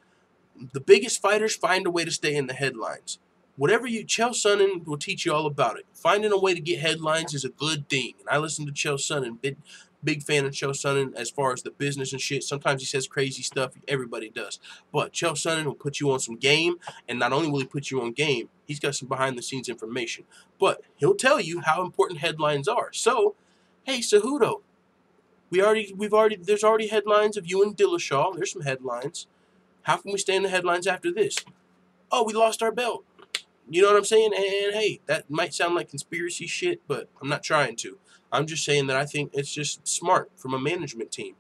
The biggest fighters find a way to stay in the headlines. Whatever Chael Sonnen will teach you all about it. Finding a way to get headlines is a good thing. And I listen to Chael Sonnen, big fan of Chael Sonnen as far as the business and shit. Sometimes he says crazy stuff. Everybody does. But Chael Sonnen will put you on some game. And not only will he put you on game, he's got some behind-the-scenes information. But he'll tell you how important headlines are. So, hey, Cejudo. There's already headlines of you and Dillashaw. There's some headlines. How can we stay in the headlines after this? Oh, we lost our belt. You know what I'm saying? And hey, that might sound like conspiracy shit, but I'm not trying to. I'm just saying that I think it's just smart from a management team.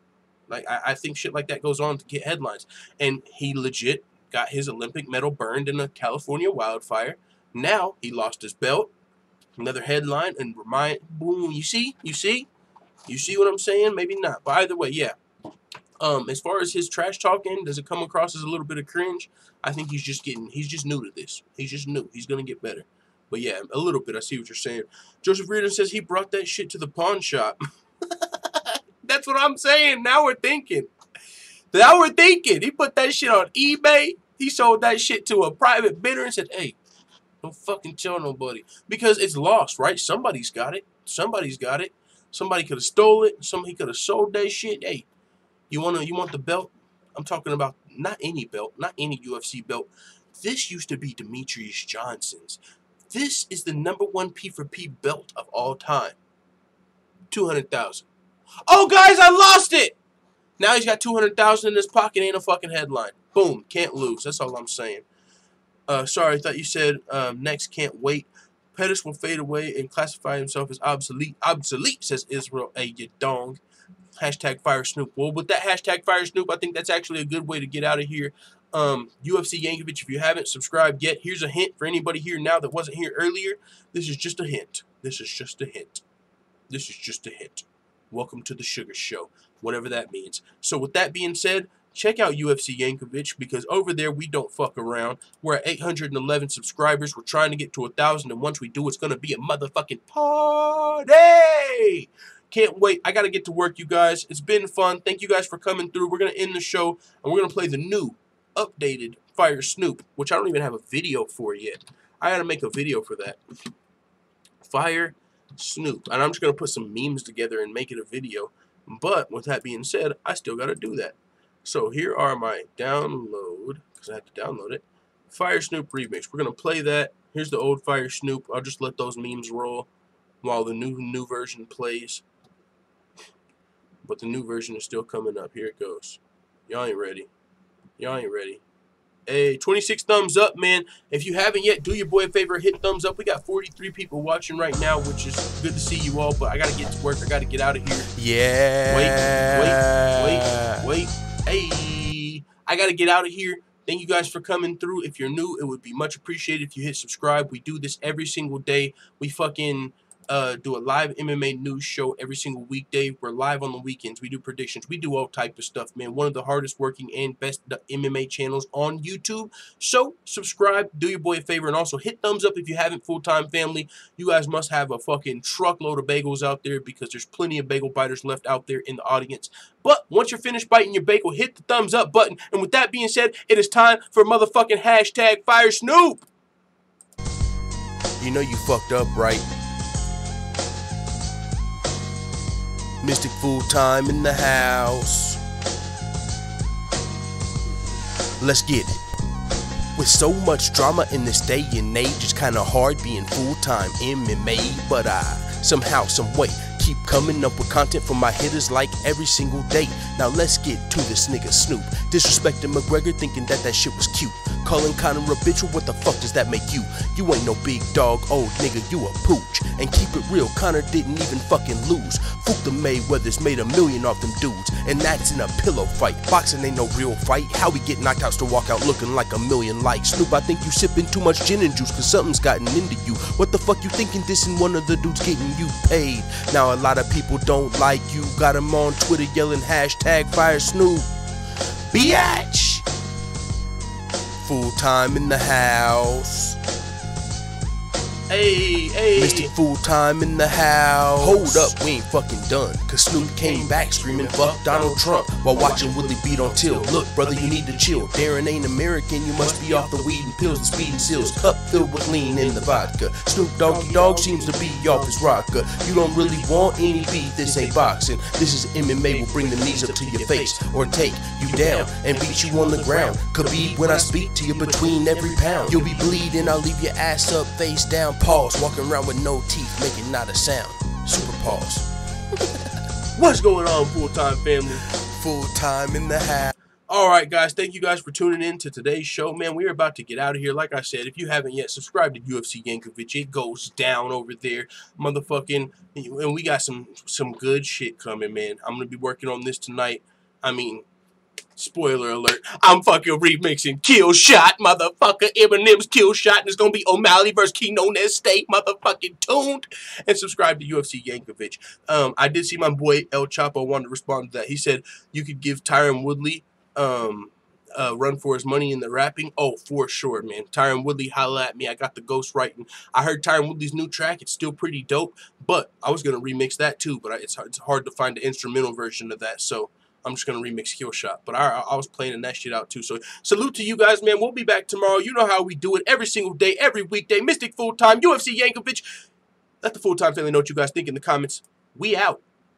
Like, I think shit like that goes on to get headlines. And he legit got his Olympic medal burned in a California wildfire. Now he lost his belt. Another headline and boom, you see what I'm saying? Maybe not. But either way, yeah. As far as his trash talking, does it come across as a little bit of cringe? I think he's just new to this. He's just new. He's going to get better. But yeah, a little bit. I see what you're saying. Joseph Reardon says he brought that shit to the pawn shop. That's what I'm saying. Now we're thinking. He put that shit on eBay. He sold that shit to a private bidder and said, hey, don't fucking tell nobody. Because it's lost, right? Somebody's got it. Somebody could have stole it. Somebody could have sold that shit. Hey, you want the belt? I'm talking about not any belt, not any UFC belt. This used to be Demetrius Johnson's. This is the #1 P4P belt of all time. 200,000. Oh, guys, I lost it. Now he's got 200,000 in his pocket. Ain't a fucking headline. Boom, can't lose. That's all I'm saying. Sorry, I thought you said next. Can't wait. Pettis will fade away and classify himself as obsolete. Obsolete, says Israel A. Yadong. Hashtag Fire Snoop. Well, with that hashtag Fire Snoop, I think that's actually a good way to get out of here. UFC Yankovic, if you haven't subscribed yet, here's a hint for anybody here now that wasn't here earlier. This is just a hint. This is just a hint. This is just a hint. Welcome to the Sugar Show, whatever that means. So with that being said, check out UFC Yankovic, because over there we don't fuck around. We're at 811 subscribers. We're trying to get to 1,000, and once we do, it's going to be a motherfucking party. Can't wait. I got to get to work, you guys. It's been fun. Thank you guys for coming through. We're going to end the show, and we're going to play the new, updated Fire Snoop, which I don't even have a video for yet. I got to make a video for that. Fire Snoop. And I'm just going to put some memes together and make it a video. But with that being said, I still got to do that. So here are my download, because I have to download it. Fire Snoop remix. We're going to play that. Here's the old Fire Snoop. I'll just let those memes roll while the new version plays. But the new version is still coming up. Here it goes. Y'all ain't ready. Y'all ain't ready. Hey, 26 thumbs up, man. If you haven't yet, do your boy a favor. Hit thumbs up. We got 43 people watching right now, which is good to see you all. But I got to get to work. I got to get out of here. Yeah. Wait. Hey, I got to get out of here. Thank you guys for coming through. If you're new, it would be much appreciated if you hit subscribe. We do this every single day. We fucking do a live MMA news show every single weekday. We're live on the weekends. We do predictions. We do all type of stuff, man. One of the hardest working and best MMA channels on YouTube. So subscribe, do your boy a favor, and also hit thumbs up if you haven't. Full-time family, you guys must have a fucking truckload of bagels out there, because there's plenty of bagel biters left out there in the audience. But once you're finished biting your bagel, hit the thumbs up button. And with that being said, it is time for motherfucking hashtag Fire Snoop. You know you fucked up, right? Mystic full-time in the house. Let's get it. With so much drama in this day and age, it's kinda hard being full-time MMA, but I somehow, someway keep coming up with content for my hitters like every single day. Now let's get to this nigga Snoop. Disrespecting McGregor, thinking that shit was cute. Calling Conor a bitch, what the fuck does that make you? You ain't no big dog, old nigga, you a pooch. And keep it real, Conor didn't even fucking lose. Fook the Mayweathers made $1 million off them dudes, and that's in a pillow fight. Boxing ain't no real fight. How we get knocked out to walk out looking like 1 million likes? Snoop, I think you sipping too much gin and juice, cause something's gotten into you. What the fuck you thinking dissing one of the dudes getting you paid? Now a lot of people don't like you. Got him on Twitter yelling hashtag Fire Snoop. Biatch! Full-time in the house. Hey, hey. Mystic full time in the house. Hold up, we ain't fucking done. Cause Snoop came back screaming fuck Donald Trump while watching Willie beat on Till. Look, brother, you need to chill. Darren ain't American, you must be off the weed and pills and speed and seals. Cup filled with lean in the vodka. Snoop Doggy Dogg seems to be off his rocker. You don't really want any beef, this ain't boxing. This is MMA, will bring the knees up to your face or take you down and beat you on the ground. Khabib, when I speak to you between every pound, you'll be bleeding, I'll leave your ass up, face down. Pause, walking around with no teeth, making not a sound. Super pause. What's going on, full-time family? Full time in the house. Alright guys, thank you guys for tuning in to today's show. Man, we're about to get out of here. Like I said, if you haven't yet, subscribe to UFC Yankovic. It goes down over there. Motherfucking, and we got some good shit coming, man. I'm going to be working on this tonight. I mean, spoiler alert, I'm fucking remixing Kill Shot, motherfucker. Eminem's Kill Shot, and it's gonna be O'Malley versus Keno State, motherfucking tuned. And subscribe to UFC Yankovic. I did see my boy El Chapo wanted to respond to that. He said you could give Tyron Woodley run for his money in the rapping. Oh, for sure, man. Tyron Woodley, holla at me. I got the ghost writing. I heard Tyron Woodley's new track. It's still pretty dope, but I was gonna remix that too. But it's hard to find the instrumental version of that, so I'm just going to remix Kill Shot. But I was playing that shit out too. So salute to you guys, man. We'll be back tomorrow. You know how we do it every single day, every weekday. Mystic Full Time, UFC Yankovic. Let the full-time family know what you guys think in the comments. We out.